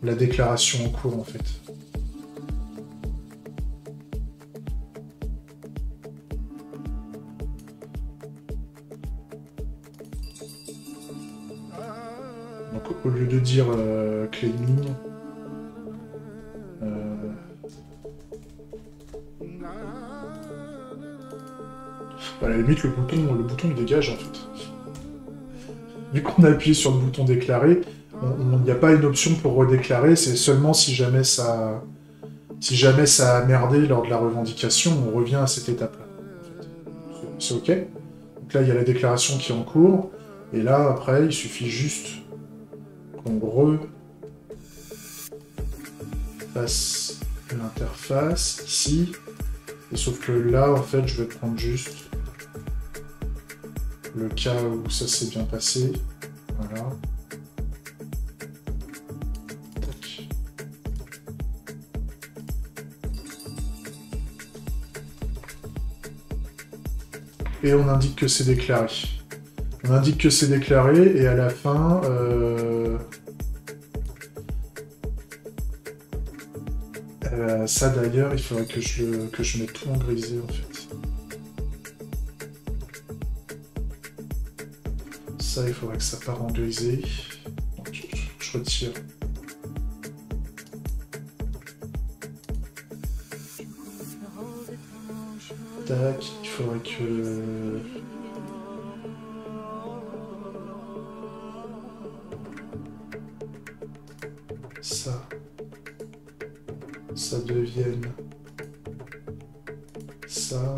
la déclaration en cours, en fait. Donc, au lieu de dire claiming, à la limite, le bouton il dégage, en fait. Vu qu'on a appuyé sur le bouton déclarer, il n'y a pas une option pour redéclarer, c'est seulement si jamais ça a merdé lors de la revendication, on revient à cette étape-là. En fait. C'est OK. Donc là, il y a la déclaration qui est en cours, et là, après, il suffit juste qu'on refasse l'interface, ici, et sauf que là, en fait, je vais prendre juste le cas où ça s'est bien passé. Voilà. Tac. Et on indique que c'est déclaré. On indique que c'est déclaré, et à la fin... ça d'ailleurs, il faudrait que je mette tout en grisé en fait. Ça, il faudrait que ça parte en grisé. Donc, je retire. Tac, il faudrait que... ça devienne ça.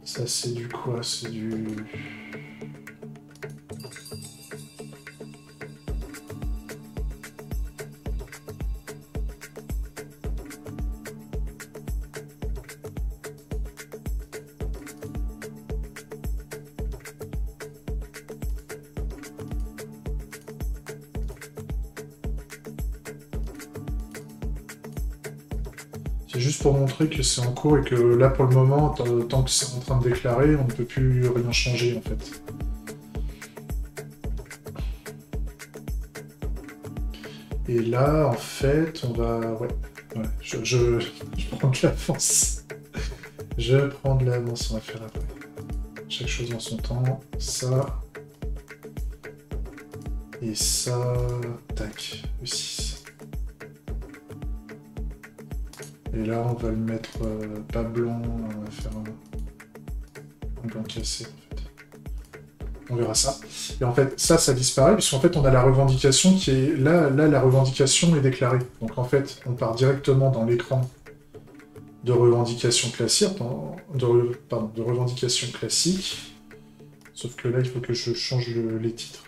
Ça, c'est du quoi? C'est du... C'est juste pour montrer que c'est en cours et que là, pour le moment, tant que c'est en train de déclarer, on ne peut plus rien changer, en fait. Et là, en fait, on va... Ouais, je prends de l'avance. Je prends de l'avance, on va faire après. Chaque chose dans son temps. Ça... Et ça... Tac, aussi. Et là, on va le mettre pas blanc, on va faire un blanc cassé, en fait. On verra ça. Et en fait, ça disparaît, puisqu'en fait, on a la revendication qui est... Là, la revendication est déclarée. Donc, en fait, on part directement dans l'écran de revendication classique, de revendication classique. Sauf que là, il faut que je change les titres.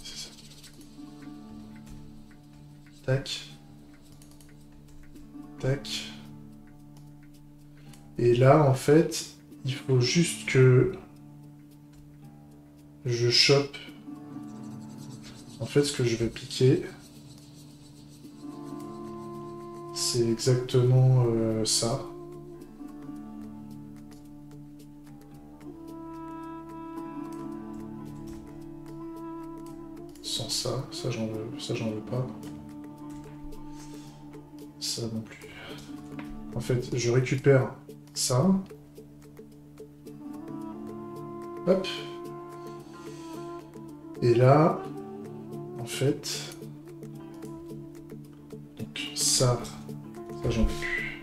C'est ça. Tac. Tac. Et là, en fait, il faut juste que je chope. En fait, ce que je vais piquer, c'est exactement ça. Sans ça, ça j'en veux pas. Ça non plus. En fait, je récupère ça. Hop. Et là, en fait, donc ça j'en veux plus.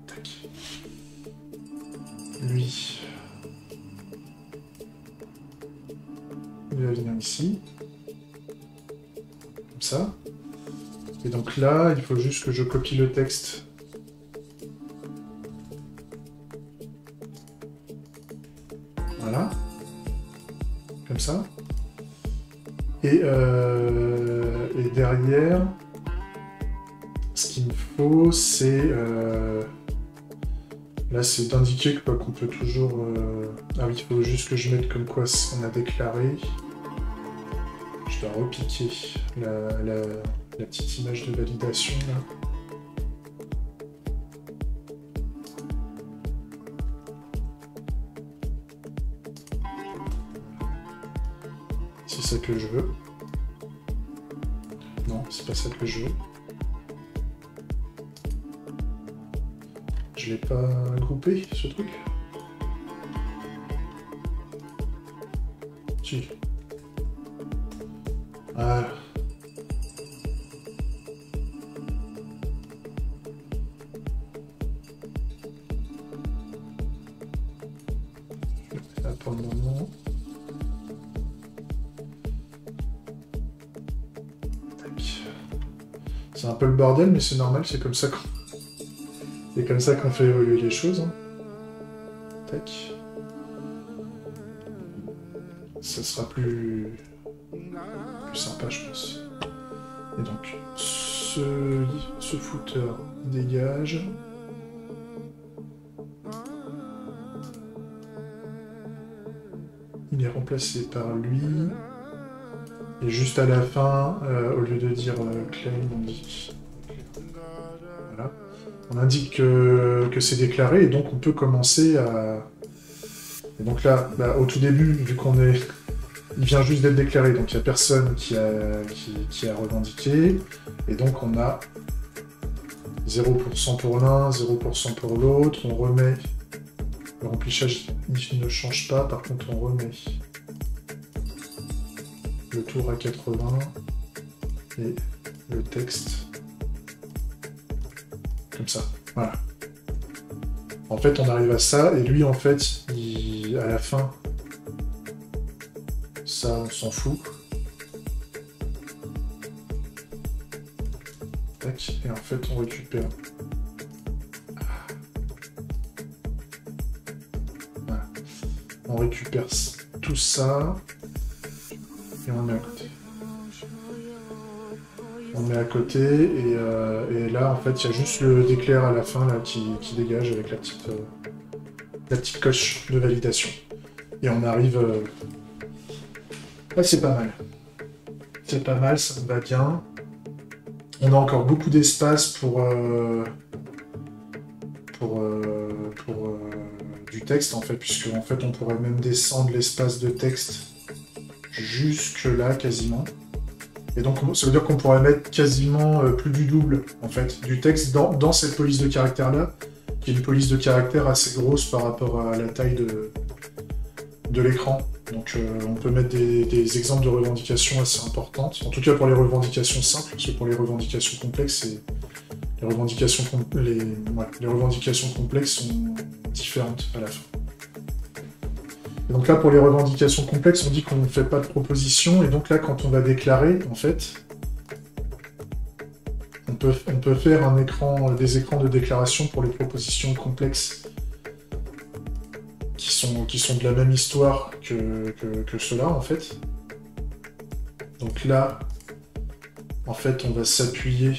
Tac. Lui, il va venir ici. Comme ça. Et donc là, il faut juste que je copie le texte. Voilà. Comme ça. Et derrière, ce qu'il me faut, c'est... là, c'est d'indiquer qu'on peut toujours... Ah oui, il faut juste que je mette comme quoi on a déclaré. Je dois repiquer la petite image de validation, là. C'est ça que je veux. Non, c'est pas ça que je veux. Je l'ai pas groupé, ce truc. Si. Voilà. Là pour le moment. C'est un peu le bordel, mais c'est normal, c'est comme ça qu'on fait évoluer les choses. Hein. Tac. Ça sera plus sympa, je pense. Et donc, ce footer dégage. Il est remplacé par lui. Et juste à la fin, au lieu de dire claim, on dit... Voilà. On indique que c'est déclaré, et donc on peut commencer à... Et donc là, bah, au tout début, vu qu'on est... Il vient juste d'être déclaré, donc il n'y a personne qui a revendiqué. Et donc on a 0% pour l'un, 0% pour l'autre. On remet... Le remplissage ne change pas, par contre on remet... le tour à 80 et le texte comme ça. Voilà. En fait, on arrive à ça, et lui, en fait, à la fin, ça, on s'en fout. Tac, et en fait, on récupère. Voilà. On récupère tout ça. Et on met à côté. On met à côté, et là, en fait, il y a juste le déclare à la fin là, qui dégage avec la petite coche de validation. Et on arrive... Là, c'est pas mal. C'est pas mal, ça me va bien. On a encore beaucoup d'espace pour du texte, en fait, puisque en fait, on pourrait même descendre l'espace de texte jusque là, quasiment. Et donc, ça veut dire qu'on pourrait mettre quasiment plus du double, en fait, du texte dans cette police de caractère-là, qui est une police de caractère assez grosse par rapport à la taille de l'écran. Donc, on peut mettre des exemples de revendications assez importantes, en tout cas pour les revendications simples, parce que pour les revendications complexes, les revendications complexes sont différentes à la fin. Et donc là, pour les revendications complexes, on dit qu'on ne fait pas de proposition, et donc là, quand on va déclarer, en fait, on peut faire des écrans de déclaration pour les propositions complexes qui sont de la même histoire que ceux-là, en fait. Donc là, en fait, on va s'appuyer.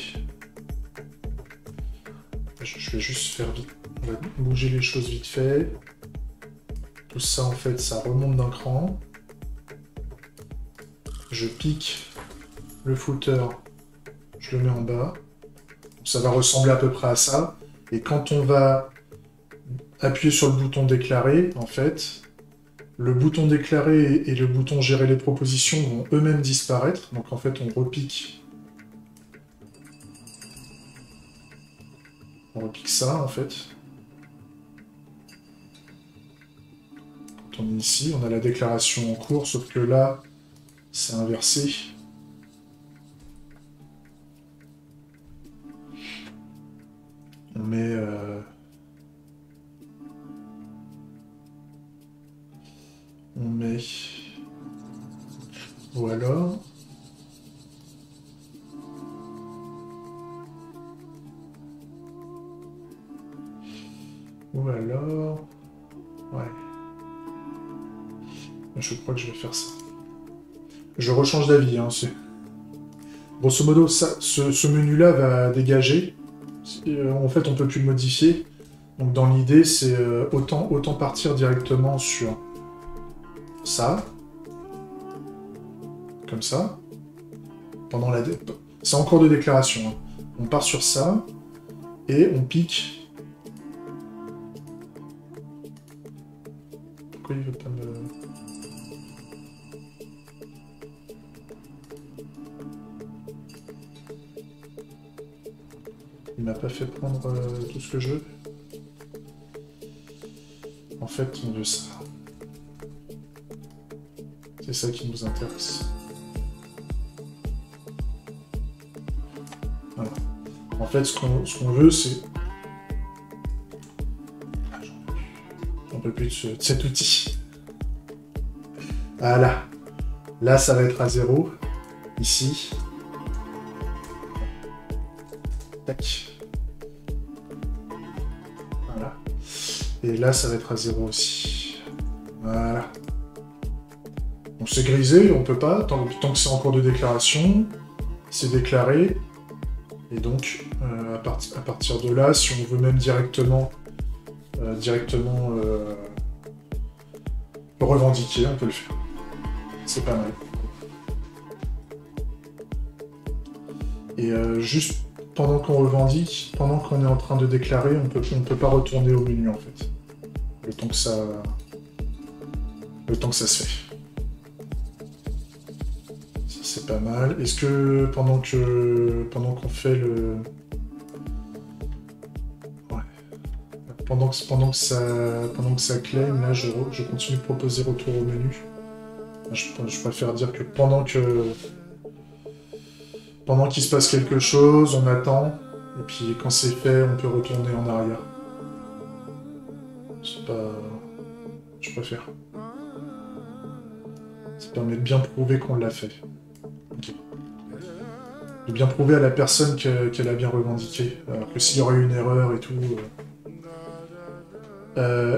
Je vais juste faire vite. On va bouger les choses vite fait. Tout ça, en fait, ça remonte d'un cran. Je pique le footer, je le mets en bas. Ça va ressembler à peu près à ça. Et quand on va appuyer sur le bouton déclarer, en fait, le bouton déclarer et le bouton gérer les propositions vont eux-mêmes disparaître. Donc en fait, on repique. On repique ça, en fait. Quand on est ici, on a la déclaration en cours, sauf que là, c'est inversé. On met... On met... Ou alors... Ou alors... Ouais. Je crois que je vais faire ça. Je rechange d'avis, hein, c'est... Grosso modo, ce menu-là va dégager. En fait, on peut plus le modifier. Donc dans l'idée, c'est autant partir directement sur ça. Comme ça. Pendant la... C'est en cours de déclaration. Hein. On part sur ça. Et on pique. Pourquoi il veut pas me... Il m'a pas fait prendre tout ce que je veux. En fait, on veut ça. C'est ça qui nous intéresse. Voilà. En fait, ce qu'on veut, c'est... On peut plus de cet outil. Voilà. Là, ça va être à 0. Ici. Tac. Voilà. Et là, ça va être à 0 aussi. Voilà. Donc c'est grisé, on peut pas, tant que c'est en cours de déclaration, c'est déclaré. Et donc, à partir de là, si on veut même directement le revendiquer, on peut le faire. C'est pas mal. Et juste pendant qu'on revendique, pendant qu'on est en train de déclarer, on peut pas retourner au menu en fait. Le temps que ça se fait. Ça, c'est pas mal. Est-ce que pendant qu'on fait le... Ouais. Pendant que ça claim, là je continue de proposer retour au menu. Je préfère dire que pendant qu'il se passe quelque chose, on attend, et puis quand c'est fait, on peut retourner en arrière. C'est pas... Je préfère. Ça permet de bien prouver qu'on l'a fait. Okay. De bien prouver à la personne qu'elle a bien revendiqué. Alors que s'il y aurait eu une erreur et tout...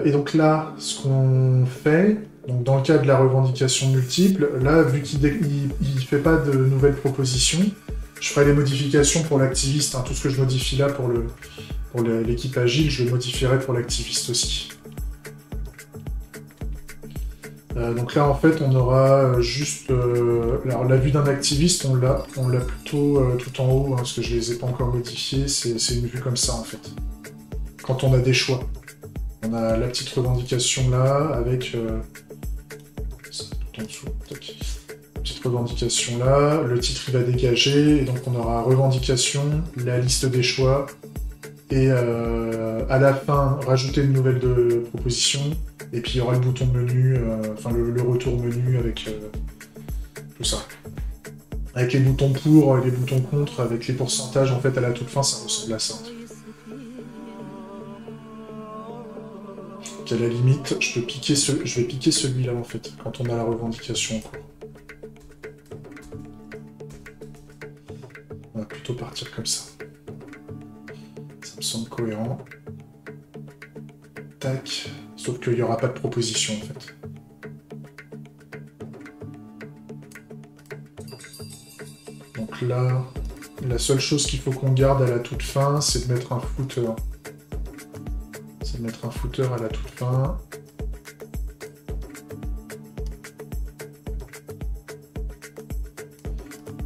et donc là, ce qu'on fait... Donc dans le cas de la revendication multiple, là, vu qu'il ne fait pas de nouvelles propositions, je ferai les modifications pour l'activiste. Hein. Tout ce que je modifie là pour l'équipe agile, je le modifierai pour l'activiste aussi. Donc là, en fait, on aura juste... alors, la vue d'un activiste, on l'a plutôt tout en haut, hein, parce que je ne les ai pas encore modifiés. C'est une vue comme ça, en fait. Quand on a des choix. On a la petite revendication là, avec... tout en dessous. Tac. Petite revendication là, le titre il va dégager, et donc on aura revendication, la liste des choix, et à la fin, rajouter une nouvelle proposition, et puis il y aura le bouton menu, enfin le retour menu avec tout ça. Avec les boutons pour, les boutons contre, avec les pourcentages, en fait à la toute fin ça ressemble à ça. Donc à la limite, je vais piquer celui-là en fait, quand on a la revendication en cours. On va plutôt partir comme ça. Ça me semble cohérent. Tac. Sauf qu'il n'y aura pas de proposition, en fait. Donc là, la seule chose qu'il faut qu'on garde à la toute fin, c'est de mettre un footer. C'est de mettre un footer à la toute fin.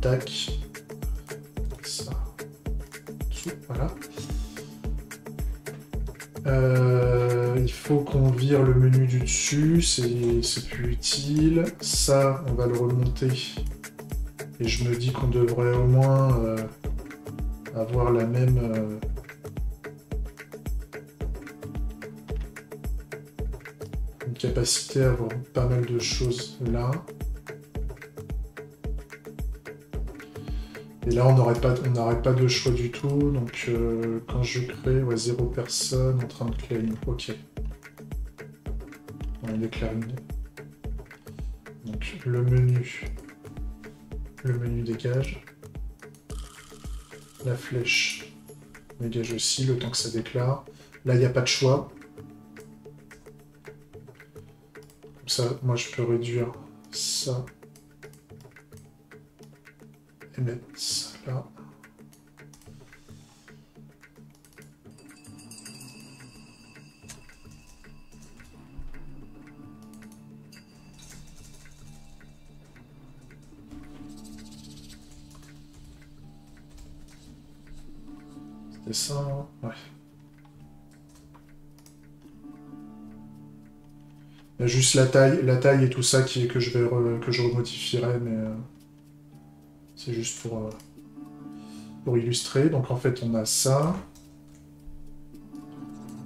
Tac. Ça. Voilà. Il faut qu'on vire le menu du dessus, c'est plus utile. Ça, on va le remonter. Et je me dis qu'on devrait au moins avoir la même... une capacité à avoir pas mal de choses là. Et là, on n'aurait pas de choix du tout, donc quand je crée, ouais, 0 personne en train de claim. Ok. On est clariné. Donc le menu dégage. La flèche dégage aussi, le temps que ça déclare. Là, il n'y a pas de choix. Comme ça, moi, je peux réduire ça. Et mettre ça là. C'était ça, hein? Ouais. Il y a juste la taille et tout ça que je remodifierai, mais c'est juste pour illustrer. Donc en fait, on a ça,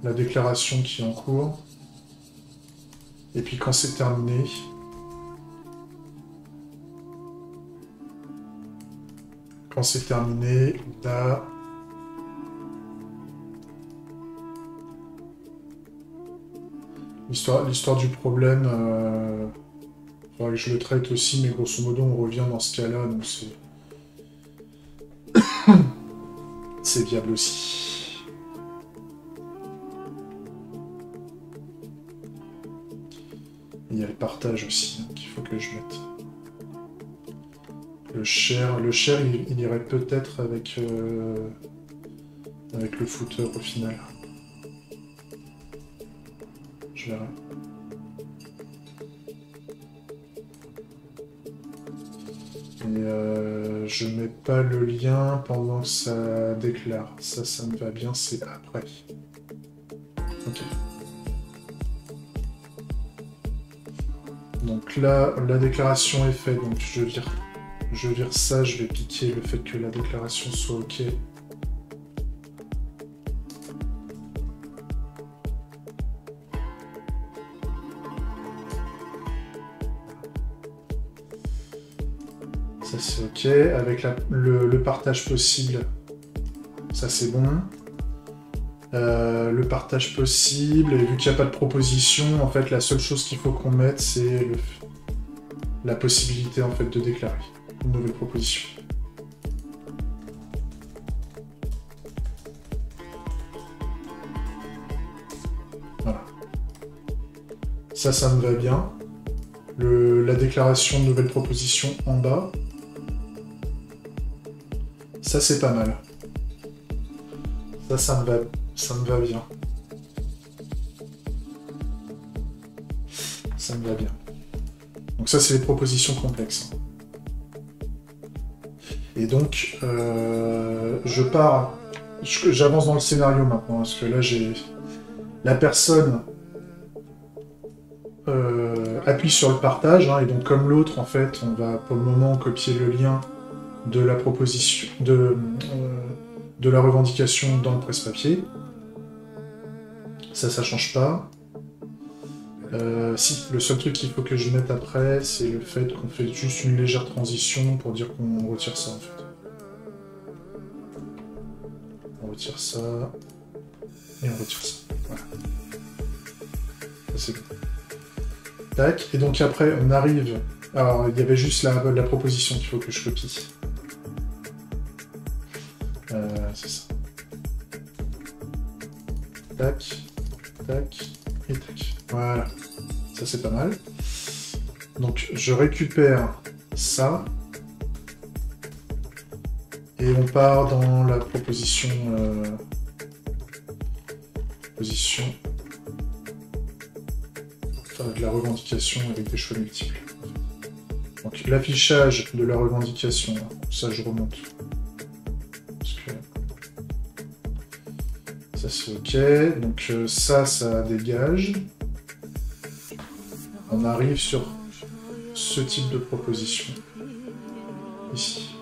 la déclaration qui est en cours, et puis quand c'est terminé, on a l'histoire du problème. Faudrait que je le traite aussi, mais grosso modo, on revient dans ce cas-là, donc c'est viable aussi. Il y a le partage aussi, hein, qu'il faut que je mette. Le share, il irait peut-être avec le footer au final. Je verrai. Et je mets pas le lien pendant que ça déclare. Ça me va bien, c'est après. Ok. Donc là, la déclaration est faite, donc je vire ça, je vais piquer le fait que la déclaration soit ok. Ça c'est ok, avec le partage possible, ça c'est bon. Le partage possible, et vu qu'il n'y a pas de proposition, en fait la seule chose qu'il faut qu'on mette c'est la possibilité en fait de déclarer une nouvelle proposition. Voilà. Ça me va bien. La déclaration de nouvelle proposition en bas. Ça c'est pas mal. Ça me va bien. Ça me va bien. Donc ça, c'est les propositions complexes. Et donc, j'avance dans le scénario maintenant, parce que là, j'ai la personne appuie sur le partage, hein, et donc comme l'autre, en fait, on va pour le moment copier le lien de la proposition de la revendication dans le presse-papier. Ça change pas. Si, le seul truc qu'il faut que je mette après, c'est le fait qu'on fait juste une légère transition pour dire qu'on retire ça, en fait. On retire ça, et on retire ça. Voilà. Ça, c'est bon. Tac, et donc après, on arrive... Alors, il y avait juste la proposition qu'il faut que je copie. C'est ça. Tac, tac, et tac. Voilà. Ça, c'est pas mal. Donc, je récupère ça. Et on part dans la proposition... de la revendication avec des choix multiples. Donc, l'affichage de la revendication, ça, je remonte. Parce que... ça, c'est OK. Donc, ça dégage. On arrive sur ce type de proposition. Ici.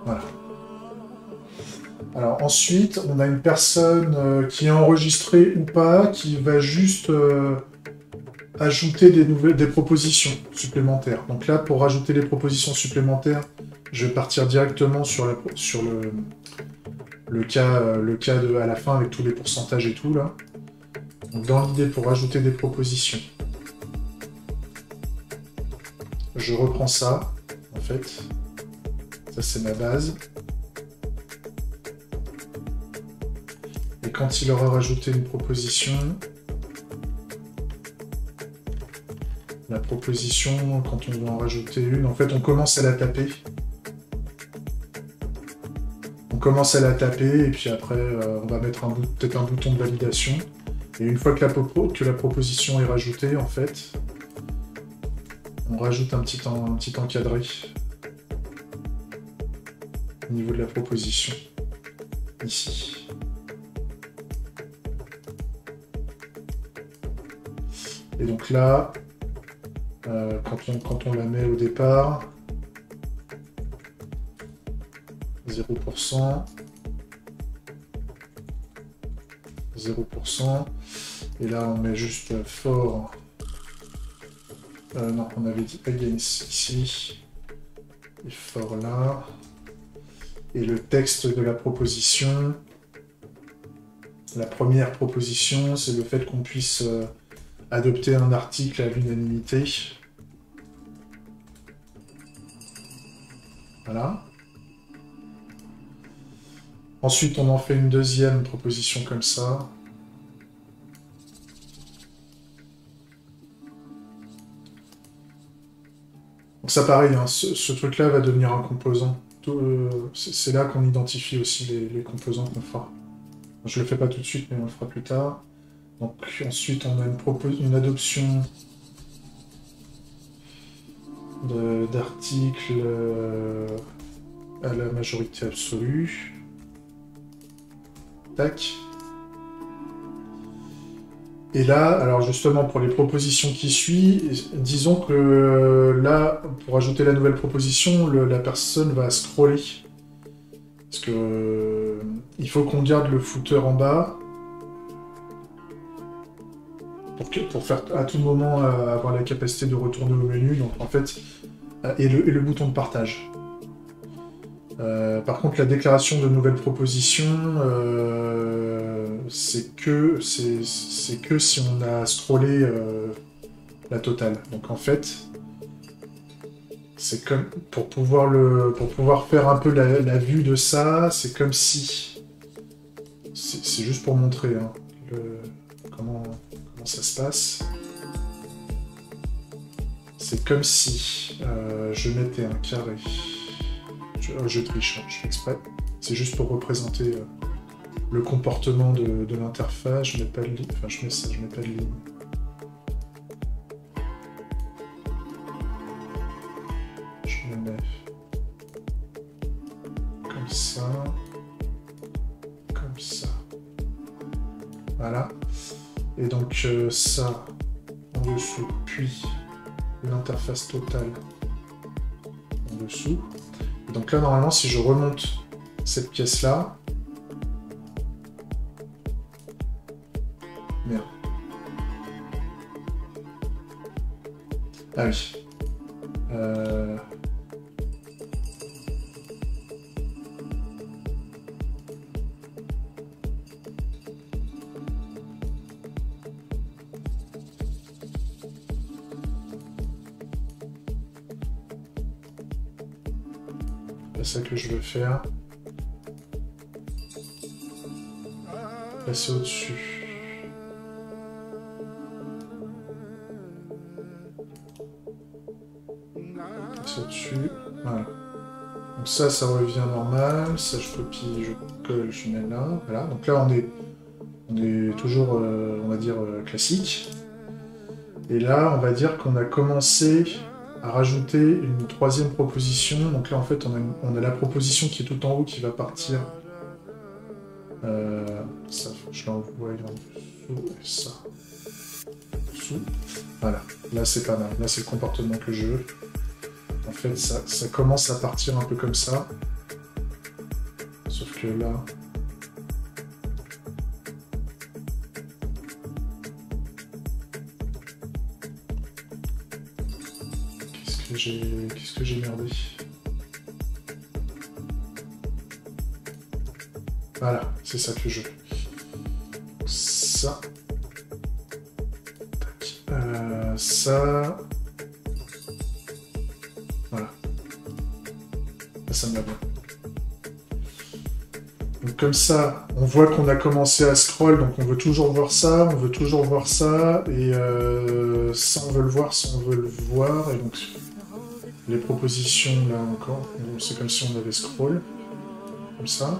Voilà. Alors ensuite, on a une personne qui est enregistrée ou pas, qui va juste ajouter des propositions supplémentaires. Donc là, pour rajouter les propositions supplémentaires, je vais partir directement sur le cas à la fin avec tous les pourcentages et tout là. Donc dans l'idée, pour rajouter des propositions, je reprends ça, en fait. Ça, c'est ma base. Et quand il aura rajouté une proposition, la proposition, quand on va en rajouter une, en fait, on commence à la taper. On commence à la taper, et puis après, on va mettre peut-être un bouton de validation. Et une fois que la proposition est rajoutée, en fait, on rajoute un petit encadré au niveau de la proposition, ici. Et donc là, quand on la met au départ, 0%, 0%, et là on met juste for, non, on avait dit against ici, et for là, et le texte de la proposition, la première proposition, c'est le fait qu'on puisse adopter un article à l'unanimité. Voilà. Ensuite, on en fait une deuxième proposition comme ça. Donc ça, pareil, hein, ce truc-là va devenir un composant. C'est là qu'on identifie aussi les composants qu'on fera. Je le fais pas tout de suite, mais on le fera plus tard. Donc ensuite, on a une adoption d'articles à la majorité absolue. Tac. Et là, alors justement, pour les propositions qui suivent, disons que là, pour ajouter la nouvelle proposition, la personne va scroller. Parce que il faut qu'on garde le footer en bas. Pour faire à tout moment avoir la capacité de retourner au menu, donc en fait, et le bouton de partage. Par contre, la déclaration de nouvelles propositions, c'est que si on a scrollé la totale. Donc en fait, c'est comme pour pouvoir faire un peu la vue de ça, c'est comme si, c'est juste pour montrer hein, comment ça se passe. C'est comme si je mettais un carré. Je triche, hein, je fais exprès. C'est juste pour représenter le comportement de l'interface. Je mets pas de ligne. Enfin, je mets pas de ligne. Je me mets comme ça. Comme ça. Voilà. Et donc ça, en dessous, puis l'interface totale en dessous. Et donc là, normalement, si je remonte cette pièce-là... Merde. Ah oui. C'est ça que je veux faire. Passer au-dessus. Au-dessus, voilà. Donc ça revient normal, ça je copie, je colle, je mets là, voilà. Donc là on est toujours, on va dire, classique. Et là, on va dire qu'on a commencé à rajouter une troisième proposition. Donc là, en fait, on a la proposition qui est tout en haut qui va partir. Ça, je l'envoie en dessous, et ça. Dessous. Voilà, là c'est pas mal, là c'est le comportement que je veux. En fait, ça commence à partir un peu comme ça. Sauf que là... Qu'est-ce que j'ai merdé? Voilà, c'est ça que je veux. Ça. Ça... Voilà. Ça me va bien. Donc comme ça, on voit qu'on a commencé à scroll, donc on veut toujours voir ça, on veut toujours voir ça, et ça on veut le voir, ça on veut le voir, et donc les propositions là encore, c'est comme si on avait scroll, comme ça.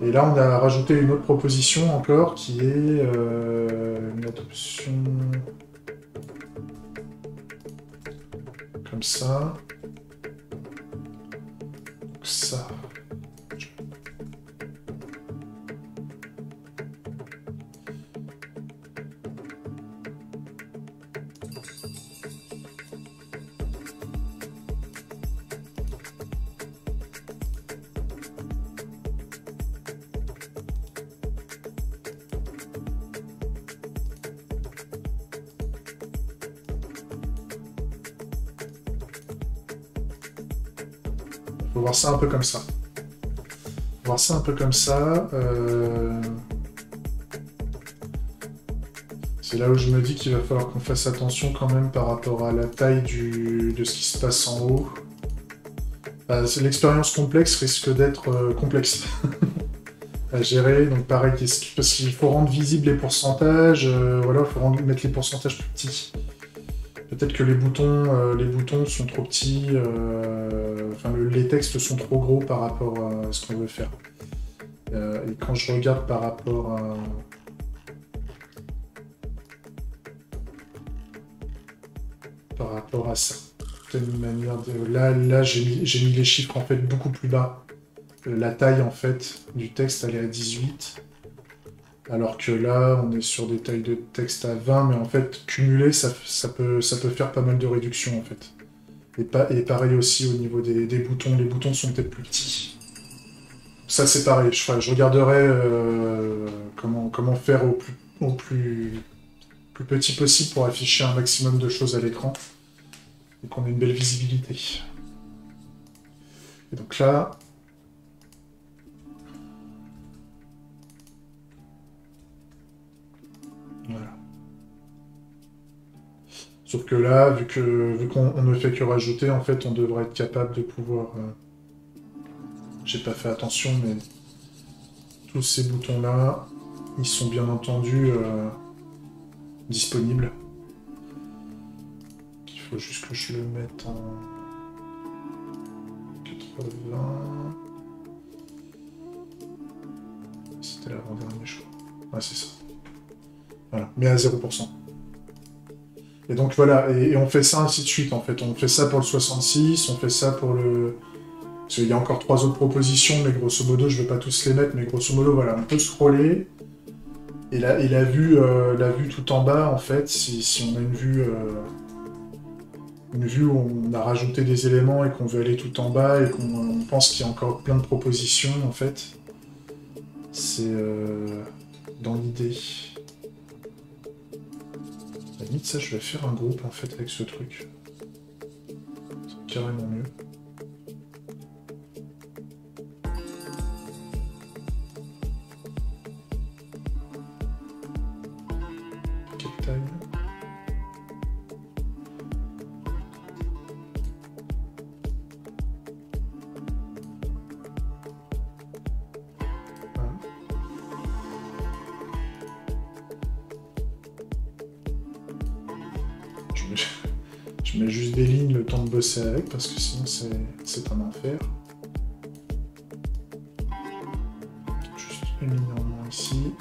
Et là on a rajouté une autre proposition encore qui est une adoption comme ça. Donc ça. Faut voir ça un peu comme ça. Voir ça un peu comme ça. C'est là où je me dis qu'il va falloir qu'on fasse attention quand même par rapport à la taille de ce qui se passe en haut. L'expérience complexe risque d'être complexe à gérer. Donc pareil, parce qu'il faut rendre visibles les pourcentages. Voilà, il faut mettre les pourcentages plus petits. Peut-être que les boutons sont trop petits, enfin les textes sont trop gros par rapport à ce qu'on veut faire. Et quand je regarde par rapport à certaines manières de... Là j'ai mis les chiffres en fait beaucoup plus bas. La taille en fait du texte elle est à 18. Alors que là, on est sur des tailles de texte à 20, mais en fait, cumulé, ça peut faire pas mal de réductions, en fait. Et pareil aussi au niveau des boutons. Les boutons sont peut-être plus petits. Ça, c'est pareil. Je regarderai comment faire au plus petit possible pour afficher un maximum de choses à l'écran. Et qu'on ait une belle visibilité. Et donc là... Voilà. Sauf que là, vu qu'on ne fait que rajouter, en fait, on devrait être capable de pouvoir... J'ai pas fait attention, mais tous ces boutons-là, ils sont bien entendu disponibles. Il faut juste que je le mette en 80... C'était l'avant-dernier, je crois. Ouais, c'est ça. Voilà, mais à 0%. Et donc voilà, et on fait ça ainsi de suite en fait. On fait ça pour le 66, on fait ça pour le... Parce qu'il y a encore 3 autres propositions, mais grosso modo, je ne vais pas tous les mettre, mais grosso modo, voilà, on peut scroller. Et la vue tout en bas, en fait, si on a une vue où on a rajouté des éléments et qu'on veut aller tout en bas et qu'on pense qu'il y a encore plein de propositions, en fait, c'est dans l'idée. À la limite, ça, je vais faire un groupe, en fait, avec ce truc. C'est carrément mieux. Quelle taille? Je mets juste des lignes le temps de bosser avec parce que sinon c'est un enfer. Juste une ligne en moins ici.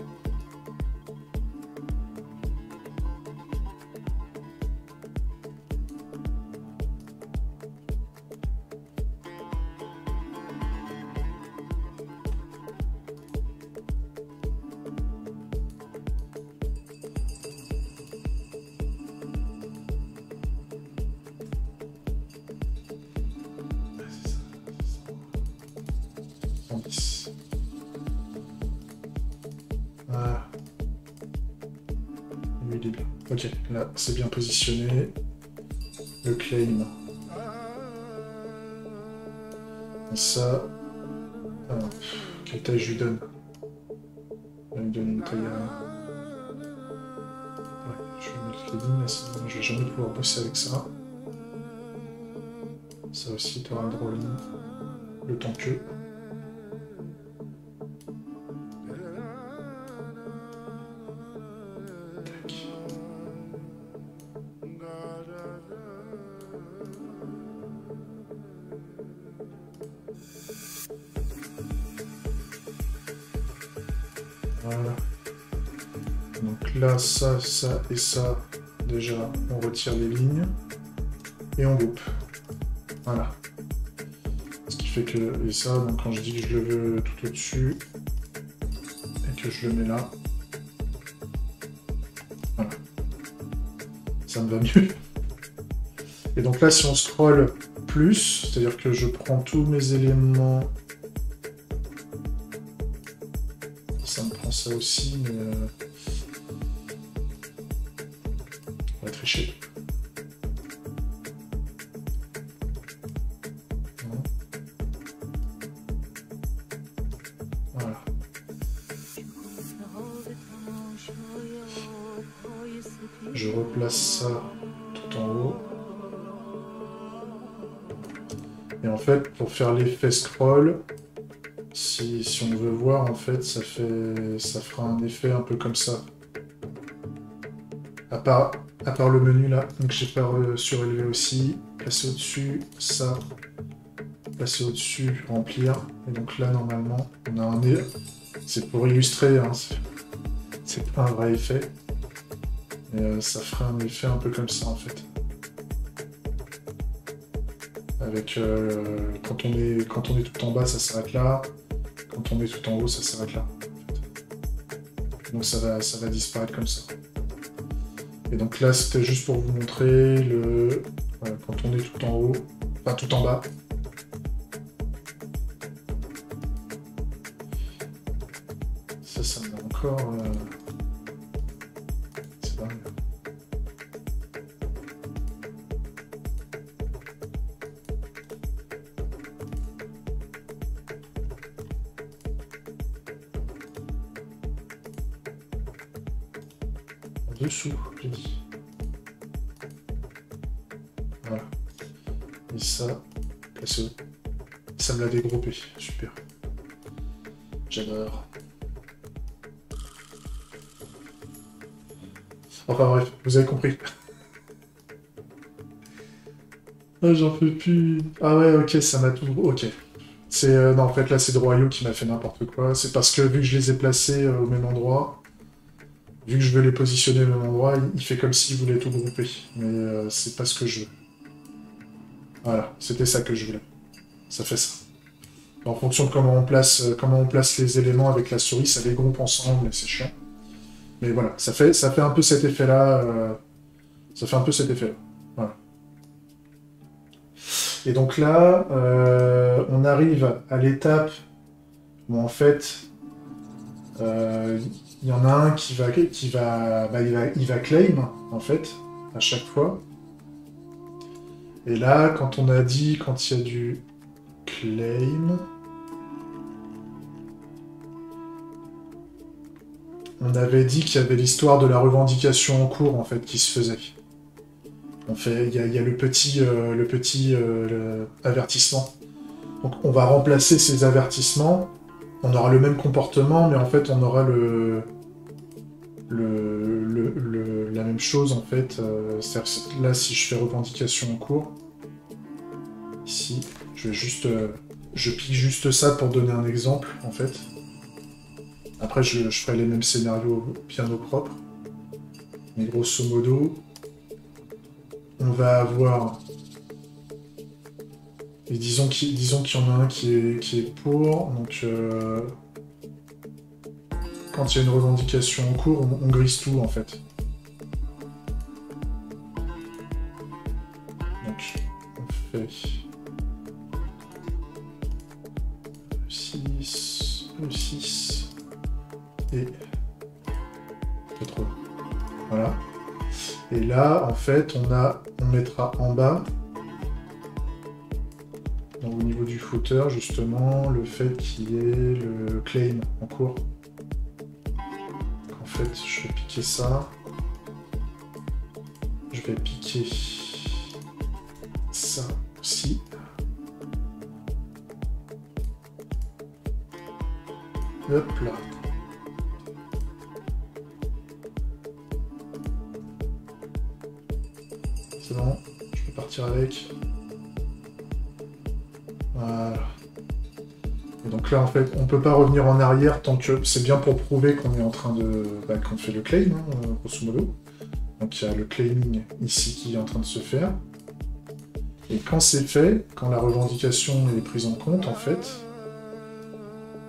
Ok, là c'est bien positionné. Le claim. Et ça. Alors, quelle taille je lui donne? Je vais lui donner une taille à... Ouais, je vais mettre les lignes là, sinon je vais jamais pouvoir bosser avec ça. Ça aussi, tu auras un drawing. Le temps que. Voilà. Donc là, ça et ça, déjà, on retire les lignes et on groupe. Voilà. Ce qui fait que, et ça, donc quand je dis que je le veux tout au-dessus et que je le mets là, voilà. Ça me va mieux. Et donc là, si on scrolle plus, c'est-à-dire que je prends tous mes éléments. Ça me prend ça aussi, mais on va tricher. Voilà. Je replace ça tout en haut. Et en fait, pour faire l'effet scroll, si on veut voir, en fait, ça fera un effet un peu comme ça. À part le menu là, donc j'ai pas surélevé aussi. Passer au-dessus, ça. Passer au-dessus, remplir. Et donc là, normalement, on a un... C'est pour illustrer, hein, c'est pas un vrai effet. Mais ça ferait un effet un peu comme ça, en fait. Avec... quand on est tout en bas, ça s'arrête là. Quand on est tout en haut, ça s'arrête là. Donc ça va disparaître comme ça. Et donc là, c'était juste pour vous montrer le... Voilà, quand on est tout en haut, enfin tout en bas. Ça me va encore... C'est dingue. Dessous, j'ai dit. Voilà. Et ça, ça me l'a dégroupé. Super. J'adore. Enfin bref, vous avez compris. Ah, j'en peux plus. Ah ouais, ok, ça m'a tout... Ok. C'est... non, en fait, là, c'est Droyo qui m'a fait n'importe quoi. C'est parce que, vu que je les ai placés au même endroit... Vu que je veux les positionner au même endroit, il fait comme s'il voulait tout grouper. Mais c'est pas ce que je veux. Voilà, c'était ça que je voulais. Ça fait ça. En fonction de comment on place les éléments avec la souris, ça les groupe ensemble et c'est chiant. Mais voilà, ça fait un peu cet effet-là. Ça fait un peu cet effet-là. Voilà. Et donc là, on arrive à l'étape où en fait, il y en a un il va claim en fait à chaque fois. Et là, quand on a dit quand il y a du claim, on avait dit qu'il y avait l'histoire de la revendication en cours en fait qui se faisait. Il y a le petit avertissement. Donc on va remplacer ces avertissements. On aura le même comportement, mais en fait on aura la même chose en fait. Là, si je fais revendication en cours, ici, je pique juste ça pour donner un exemple en fait. Après, je ferai les mêmes scénarios bien au propre. Mais grosso modo, on va avoir... Et disons qu'il y en a un qui est pour, donc quand il y a une revendication en cours, on grise tout en fait. Donc on fait E6 et E3. Voilà. Et là, en fait, on mettra en bas. Donc, au niveau du footer, justement, le fait qu'il y ait le claim en cours. En fait, je vais piquer ça. Je vais piquer ça aussi. Hop là. C'est bon, je peux partir avec. Voilà. Et donc là, en fait, on peut pas revenir en arrière tant que... C'est bien pour prouver qu'on est en train de... qu'on fait le claim, hein, grosso modo. Donc il y a le claiming ici qui est en train de se faire. Et quand c'est fait, quand la revendication est prise en compte, en fait,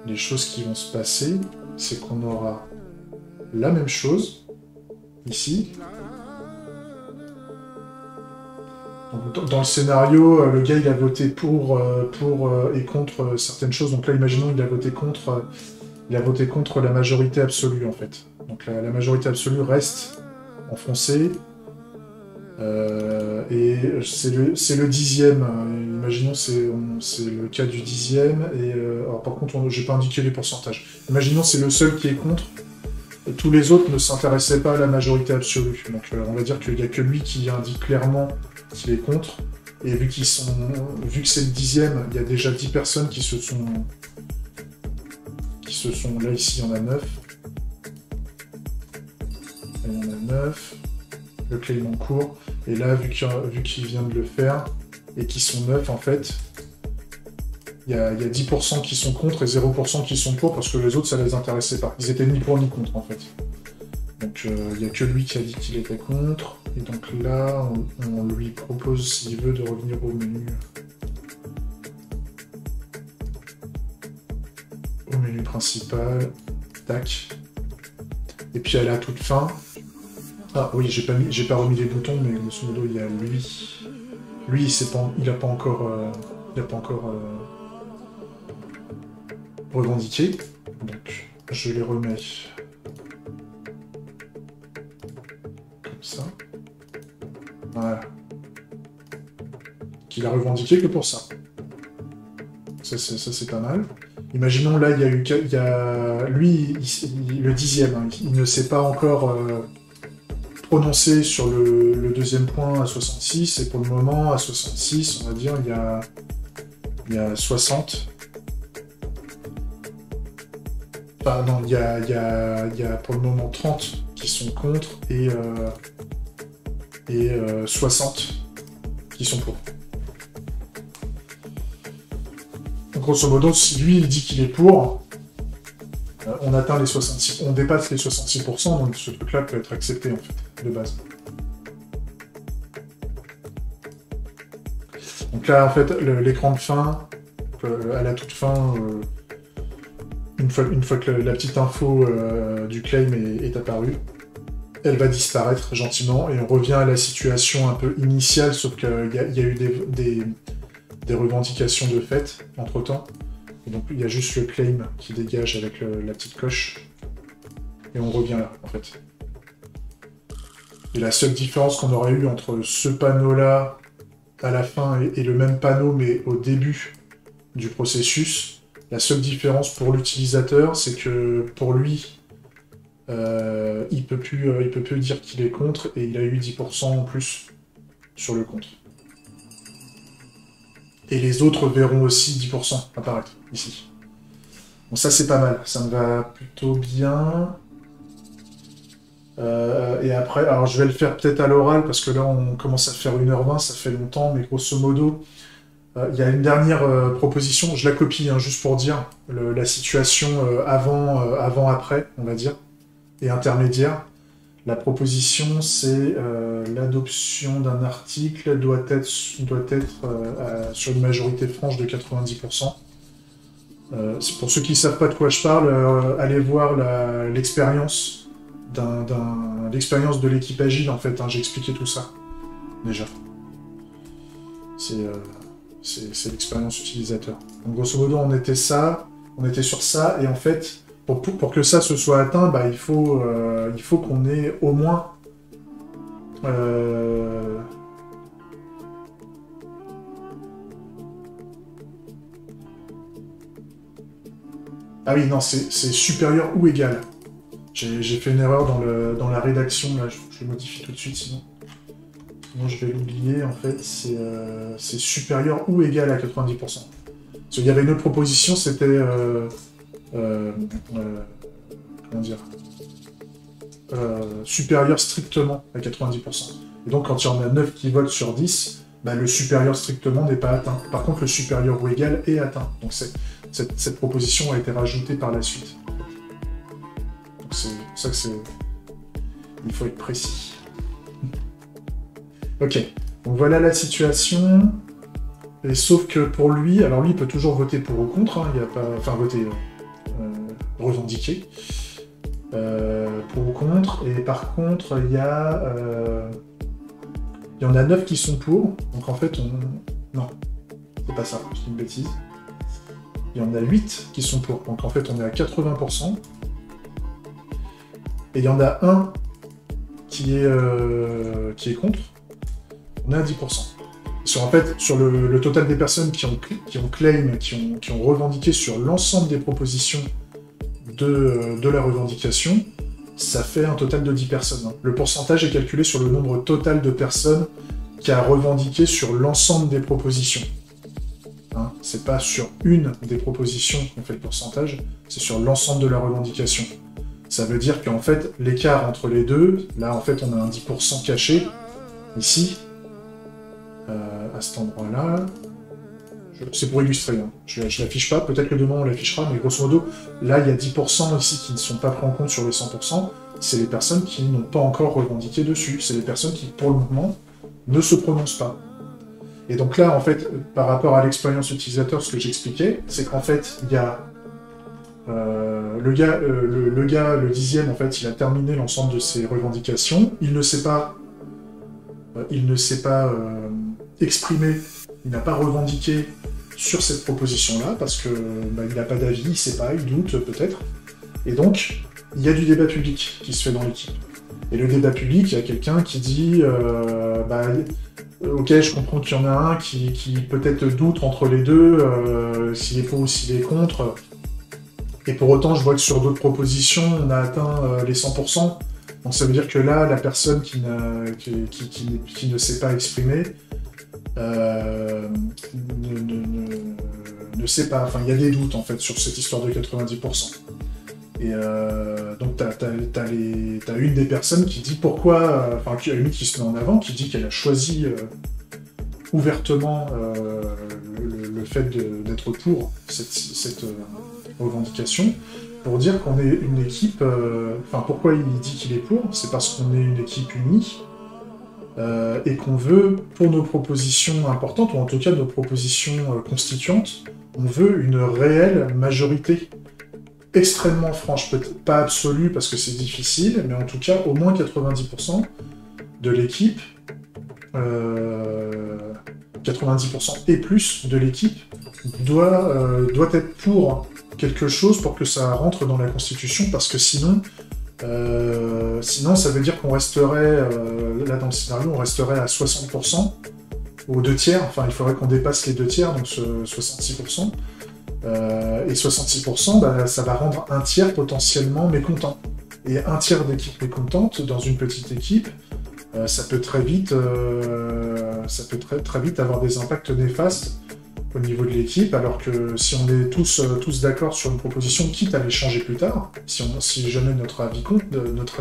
les choses qui vont se passer, c'est qu'on aura la même chose, ici. Donc, dans le scénario, le gars il a voté pour et contre certaines choses. Donc là, imaginons il a voté contre la majorité absolue en fait. Donc la majorité absolue reste enfoncée. Et c'est le dixième. Imaginons c'est le cas du dixième. Et alors par contre, j'ai pas indiqué les pourcentages. Imaginons c'est le seul qui est contre. Et tous les autres ne s'intéressaient pas à la majorité absolue. Donc on va dire qu'il n'y a que lui qui indique clairement qu'il est contre. Et vu que c'est le dixième, il y a déjà 10 personnes qui se sont... Là, ici, il y en a 9. Là, il y en a 9. Le claim en cours. Et là, vu qu'il vient de le faire, et qu'ils sont 9, en fait, il y a 10% qui sont contre et 0% qui sont pour, parce que les autres, ça les intéressait pas. Ils étaient ni pour ni contre, en fait. Donc, il n'y a que lui qui a dit qu'il était contre. Et donc là, on lui propose, s'il veut, de revenir au menu. Au menu principal. Tac. Et puis à la toute fin... Ah oui, j'ai pas remis les boutons, mais grosso modo, il y a lui. Lui, il n'a pas encore... revendiqué. Donc, je les remets... comme ça. Voilà. Qu'il a revendiqué que pour ça. Ça c'est pas mal. Imaginons là, il y a lui, le dixième, hein, il ne s'est pas encore prononcé sur le deuxième point à 66, et pour le moment, à 66, on va dire, il y a 60. Enfin non, il y a pour le moment 30 qui sont contre, et 60 qui sont pour. Grosso modo, si lui il dit qu'il est pour, on atteint les 66%, on dépasse les 66%, donc ce truc-là peut être accepté en fait, de base. Donc là, en fait, l'écran de fin, à la toute fin, une fois que la petite info du claim est apparue, elle va disparaître gentiment et on revient à la situation un peu initiale, sauf qu'il y a eu des revendications de fait entre-temps. Et donc il y a juste le claim qui dégage avec la petite coche. Et on revient là, en fait. Et la seule différence qu'on aurait eu entre ce panneau-là à la fin et le même panneau, mais au début du processus, la seule différence pour l'utilisateur, c'est que pour lui, il peut plus dire qu'il est contre, et il a eu 10% en plus sur le contre. Et les autres verront aussi 10% apparaître, ici. Bon, ça c'est pas mal, ça me va plutôt bien. Et après, alors je vais le faire peut-être à l'oral, parce que là on commence à faire 1h20, ça fait longtemps, mais grosso modo, il y a une dernière proposition, je la copie, hein, juste pour dire, la situation avant-après, on va dire, et intermédiaire. La proposition, c'est l'adoption d'un article doit être sur une majorité franche de 90%. Pour ceux qui ne savent pas de quoi je parle, allez voir l'expérience l'expérience de l'équipe Agile, en fait, hein, j'ai expliqué tout ça, déjà. C'est l'expérience utilisateur. Donc, grosso modo, on était sur ça, et en fait, pour que ça se soit atteint, bah, il faut qu'on ait au moins... Ah oui, non, c'est supérieur ou égal. J'ai fait une erreur dans la rédaction, là, je le modifie tout de suite, sinon je vais l'oublier, en fait, c'est supérieur ou égal à 90%. Parce qu'il y avait une autre proposition, c'était... comment dire, supérieur strictement à 90%. Et donc, quand il y en a 9 qui votent sur 10, bah, le supérieur strictement n'est pas atteint. Par contre, le supérieur ou égal est atteint. Donc, cette proposition a été rajoutée par la suite. Donc, c'est pour ça que c'est... Il faut être précis. Ok. Donc, voilà la situation. Et sauf que pour lui, alors lui, il peut toujours voter pour ou contre. Hein, il n'y a pas... Enfin, voter... revendiquer. Pour ou contre. Et par contre, il y en a 9 qui sont pour. Donc en fait, non, c'est pas ça, c'est une bêtise. Il y en a 8 qui sont pour. Donc en fait, on est à 80%. Et il y en a un qui est contre. On est à 10%. En fait, sur le total des personnes qui ont claim, qui ont revendiqué sur l'ensemble des propositions de la revendication, ça fait un total de 10 personnes. Hein. Le pourcentage est calculé sur le nombre total de personnes qui a revendiqué sur l'ensemble des propositions. Hein, c'est pas sur une des propositions qu'on fait le pourcentage, c'est sur l'ensemble de la revendication. Ça veut dire qu'en fait, l'écart entre les deux, là en fait on a un 10% caché, ici, à cet endroit-là. C'est pour illustrer, hein. Je l'affiche pas, peut-être que demain on l'affichera, mais grosso modo, là il y a 10% ici qui ne sont pas pris en compte sur les 100%, c'est les personnes qui n'ont pas encore revendiqué dessus, c'est les personnes qui, pour le moment, ne se prononcent pas. Et donc là, en fait, par rapport à l'expérience utilisateur, ce que j'expliquais, c'est qu'en fait, il y a le gars, le 10e, en fait, il a terminé l'ensemble de ses revendications, il ne s'est pas exprimé, il n'a pas revendiqué sur cette proposition-là, parce que il n'a pas d'avis, il ne sait pas, il doute peut-être. Et donc, il y a du débat public qui se fait dans l'équipe. Et le débat public, il y a quelqu'un qui dit ok, je comprends qu'il y en a un qui peut-être doute entre les deux, s'il est pour ou s'il est contre. Et pour autant, je vois que sur d'autres propositions, on a atteint les 100%. Donc ça veut dire que là, la personne qui ne s'est pas exprimée ne sait pas. Enfin, il y a des doutes en fait sur cette histoire de 90%. Et donc t'as une des personnes qui dit pourquoi, enfin une qui se met en avant, qui dit qu'elle a choisi ouvertement le fait d'être pour cette revendication, pour dire qu'on est une équipe. Enfin, pourquoi il dit qu'il est pour? C'est parce qu'on est une équipe unie. Et qu'on veut, pour nos propositions importantes, ou en tout cas nos propositions constituantes, on veut une réelle majorité extrêmement franche, peut-être pas absolue parce que c'est difficile, mais en tout cas au moins 90% de l'équipe, 90% et plus de l'équipe doit être pour quelque chose pour que ça rentre dans la Constitution, parce que sinon, ça veut dire qu'on resterait, là dans le scénario, on resterait à 60%, aux 2 tiers, enfin il faudrait qu'on dépasse les 2 tiers, donc 66%, et 66%, bah, ça va rendre un tiers potentiellement mécontent. Et un tiers d'équipe mécontente, dans une petite équipe, ça peut très vite avoir des impacts néfastes au niveau de l'équipe, alors que si on est tous d'accord sur une proposition, quitte à les changer plus tard, si jamais notre avis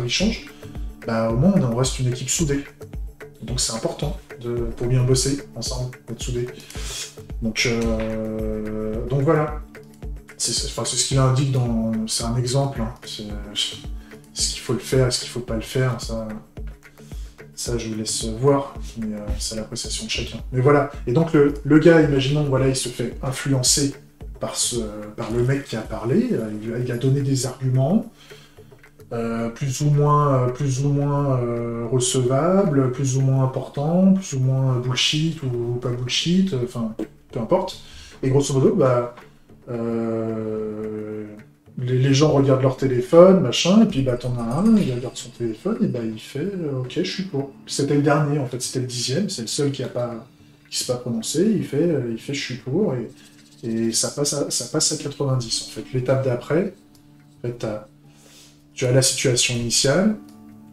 change, bah, au moins on reste une équipe soudée. Donc c'est important pour bien bosser ensemble, d'être soudés. Donc voilà. C'est ce qu'il indique c'est un exemple. Hein. Est-ce qu'il faut le faire, est-ce qu'il faut pas le faire, ça je vous laisse voir, mais c'est l'appréciation de chacun. Mais voilà, et donc le gars, imaginons, voilà, il se fait influencer par le mec qui a parlé, il a donné des arguments, plus ou moins recevables, plus ou moins importants, plus ou moins bullshit ou pas bullshit, enfin, peu importe. Et grosso modo, bah, les gens regardent leur téléphone, machin, et puis bah t'en as un, il regarde son téléphone, et bah il fait ok, je suis pour. C'était le dernier, en fait, c'était le 10e, c'est le seul qui s'est pas prononcé, il fait je suis pour, et ça passe à 90, en fait. L'étape d'après, en fait, tu as la situation initiale,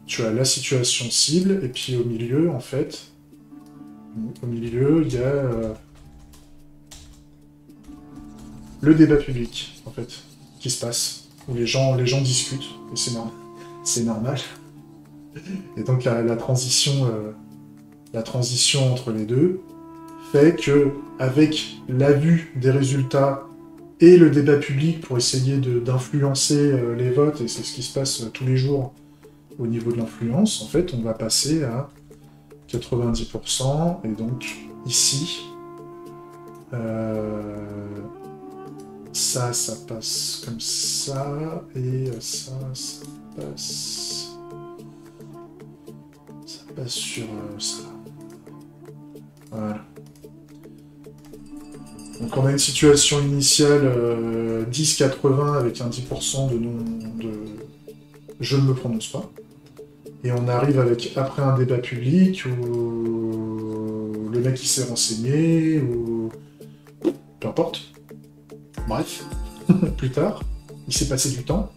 tu as la situation cible, et puis au milieu, en fait, il y a le débat public, en fait, qui se passe, où les gens discutent, et c'est normal. Et donc la transition entre les deux fait que, avec la vue des résultats et le débat public pour essayer d'influencer les votes, et c'est ce qui se passe tous les jours au niveau de l'influence, en fait, on va passer à 90%, et donc ici, ça passe comme ça, et ça passe sur ça. Voilà. Donc on a une situation initiale 10-80 avec un 10% de non de je ne me prononce pas. Et on arrive après un débat public où le mec il s'est renseigné, ou peu importe. Bref, plus tard, il s'est passé du temps,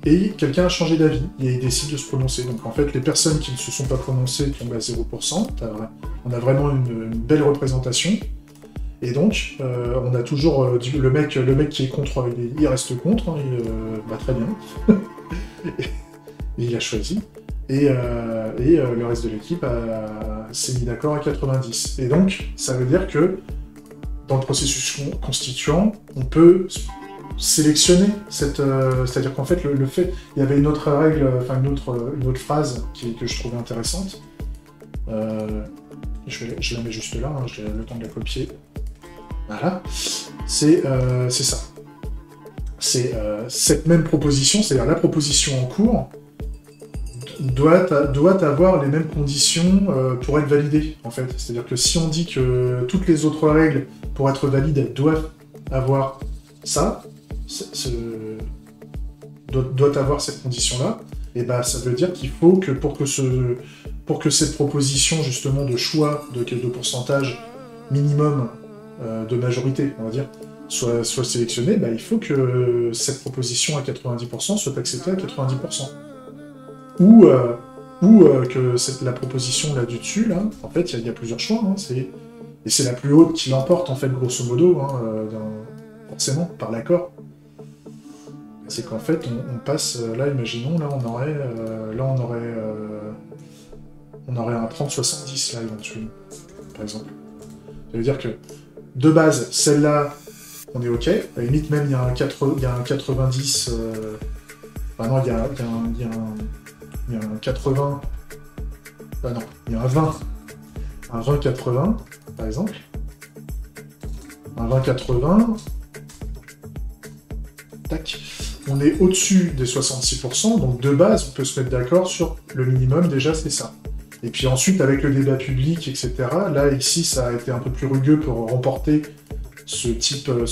et quelqu'un a changé d'avis, et il décide de se prononcer. Donc en fait, les personnes qui ne se sont pas prononcées tombent à 0%, on a vraiment une belle représentation, et donc on a toujours le mec qui est contre, il reste contre, hein, bah, très bien, et il a choisi, et le reste de l'équipe s'est mis d'accord à 90. Et donc, ça veut dire que dans le processus constituant, on peut sélectionner c'est-à-dire qu'en fait, le fait, il y avait une autre règle, enfin une autre phrase que je trouvais intéressante. Je la mets juste là, hein, j'ai le temps de la copier. Voilà. C'est ça. C'est cette même proposition, c'est-à-dire la proposition en cours, doit avoir les mêmes conditions pour être validée, en fait. C'est-à-dire que si on dit que toutes les autres règles, pour être valides, elles doivent avoir ça, doit avoir cette condition-là, et bah ça veut dire qu'il faut que pour que cette proposition, justement, de choix de pourcentage minimum de majorité, on va dire, soit sélectionnée, bah, il faut que cette proposition à 90% soit acceptée à 90%. Ou que la proposition là du dessus, là, en fait, il y a plusieurs choix, hein, et c'est la plus haute qui l'emporte, en fait, grosso modo, hein, forcément, par l'accord. C'est qu'en fait, on passe, là, imaginons, là, on aurait un 30-70, là, éventuellement, par exemple. Ça veut dire que, de base, celle-là, on est OK, à la limite, même, il y a un 90... Enfin, non, il y a un 80... Ah non, il y a un 20. Un 20-80, par exemple. Un 20-80. Tac. on est au-dessus des 66%, donc de base, on peut se mettre d'accord sur le minimum, déjà, c'est ça. Et puis ensuite, avec le débat public, etc., là, ici, ça a été un peu plus rugueux pour remporter ce type de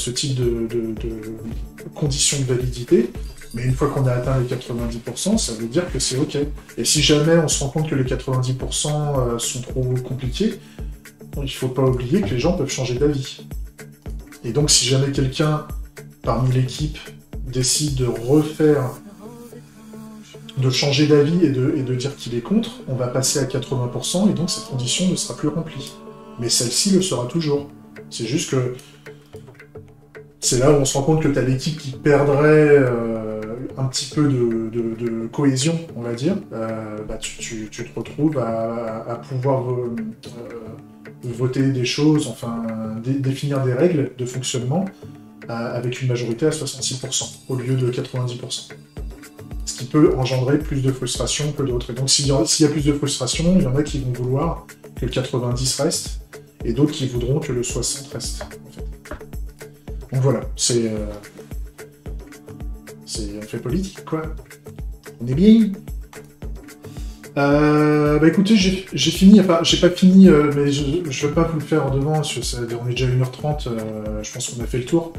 conditions de validité. Mais une fois qu'on a atteint les 90%, ça veut dire que c'est OK. Et si jamais on se rend compte que les 90% sont trop compliqués, il ne faut pas oublier que les gens peuvent changer d'avis. Et donc, si jamais quelqu'un, parmi l'équipe, décide de changer d'avis et de dire qu'il est contre, on va passer à 80%, et donc cette condition ne sera plus remplie. Mais celle-ci le sera toujours. C'est juste que c'est là où on se rend compte que tu as l'équipe qui perdrait un petit peu de cohésion, on va dire. Tu te retrouves à pouvoir voter des choses, enfin définir des règles de fonctionnement avec une majorité à 66% au lieu de 90%. Ce qui peut engendrer plus de frustration que d'autres. Et donc s'il y a plus de frustration, il y en a qui vont vouloir que le 90 reste, et d'autres qui voudront que le 60 reste, en fait. Donc voilà, on fait politique, quoi. On est bien. Écoutez, j'ai fini, enfin, j'ai pas fini, mais je vais pas vous le faire en devant, parce que on est déjà 1h30, je pense qu'on a fait le tour.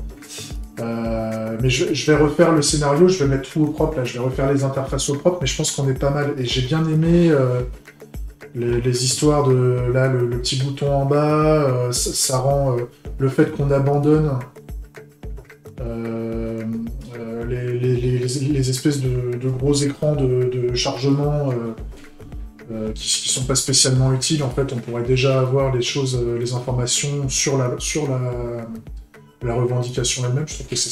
Mais je vais refaire le scénario, je vais mettre tout au propre, là, je vais refaire les interfaces au propre, mais je pense qu'on est pas mal. Et j'ai bien aimé les histoires de, là, le petit bouton en bas, ça rend le fait qu'on abandonne les espèces de gros écrans de chargement qui sont pas spécialement utiles. En fait, on pourrait déjà avoir les choses, les informations sur la revendication elle-même. Je trouve que c'est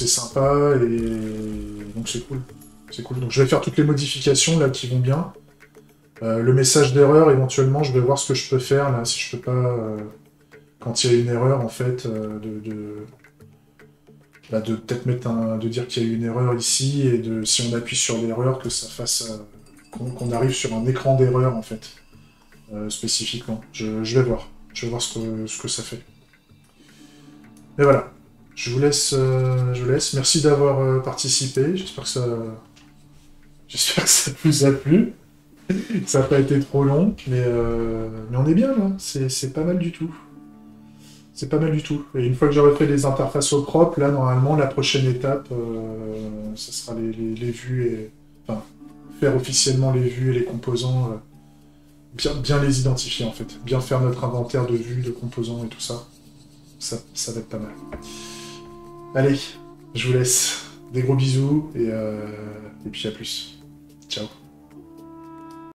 sympa. Et donc c'est cool. C'est cool. Donc je vais faire toutes les modifications là qui vont bien. Le message d'erreur, éventuellement, je vais voir ce que je peux faire là, si je peux pas, quand il y a une erreur en fait, de peut-être de dire qu'il y a eu une erreur ici, et si on appuie sur l'erreur, que ça fasse qu'on arrive sur un écran d'erreur en fait, spécifiquement. Je vais voir ce que ça fait. Et voilà, je vous laisse. Merci d'avoir participé. J'espère que ça vous a plu. Ça n'a pas été trop long, mais on est bien là. C'est pas mal du tout. C'est pas mal du tout. Et une fois que j'aurai fait les interfaces au propre, là, normalement, la prochaine étape, ce sera les vues et... Enfin, faire officiellement les vues et les composants, bien les identifier, en fait. Bien faire notre inventaire de vues, de composants et tout ça. Ça va être pas mal. Allez, je vous laisse. Des gros bisous, et puis à plus. Ciao.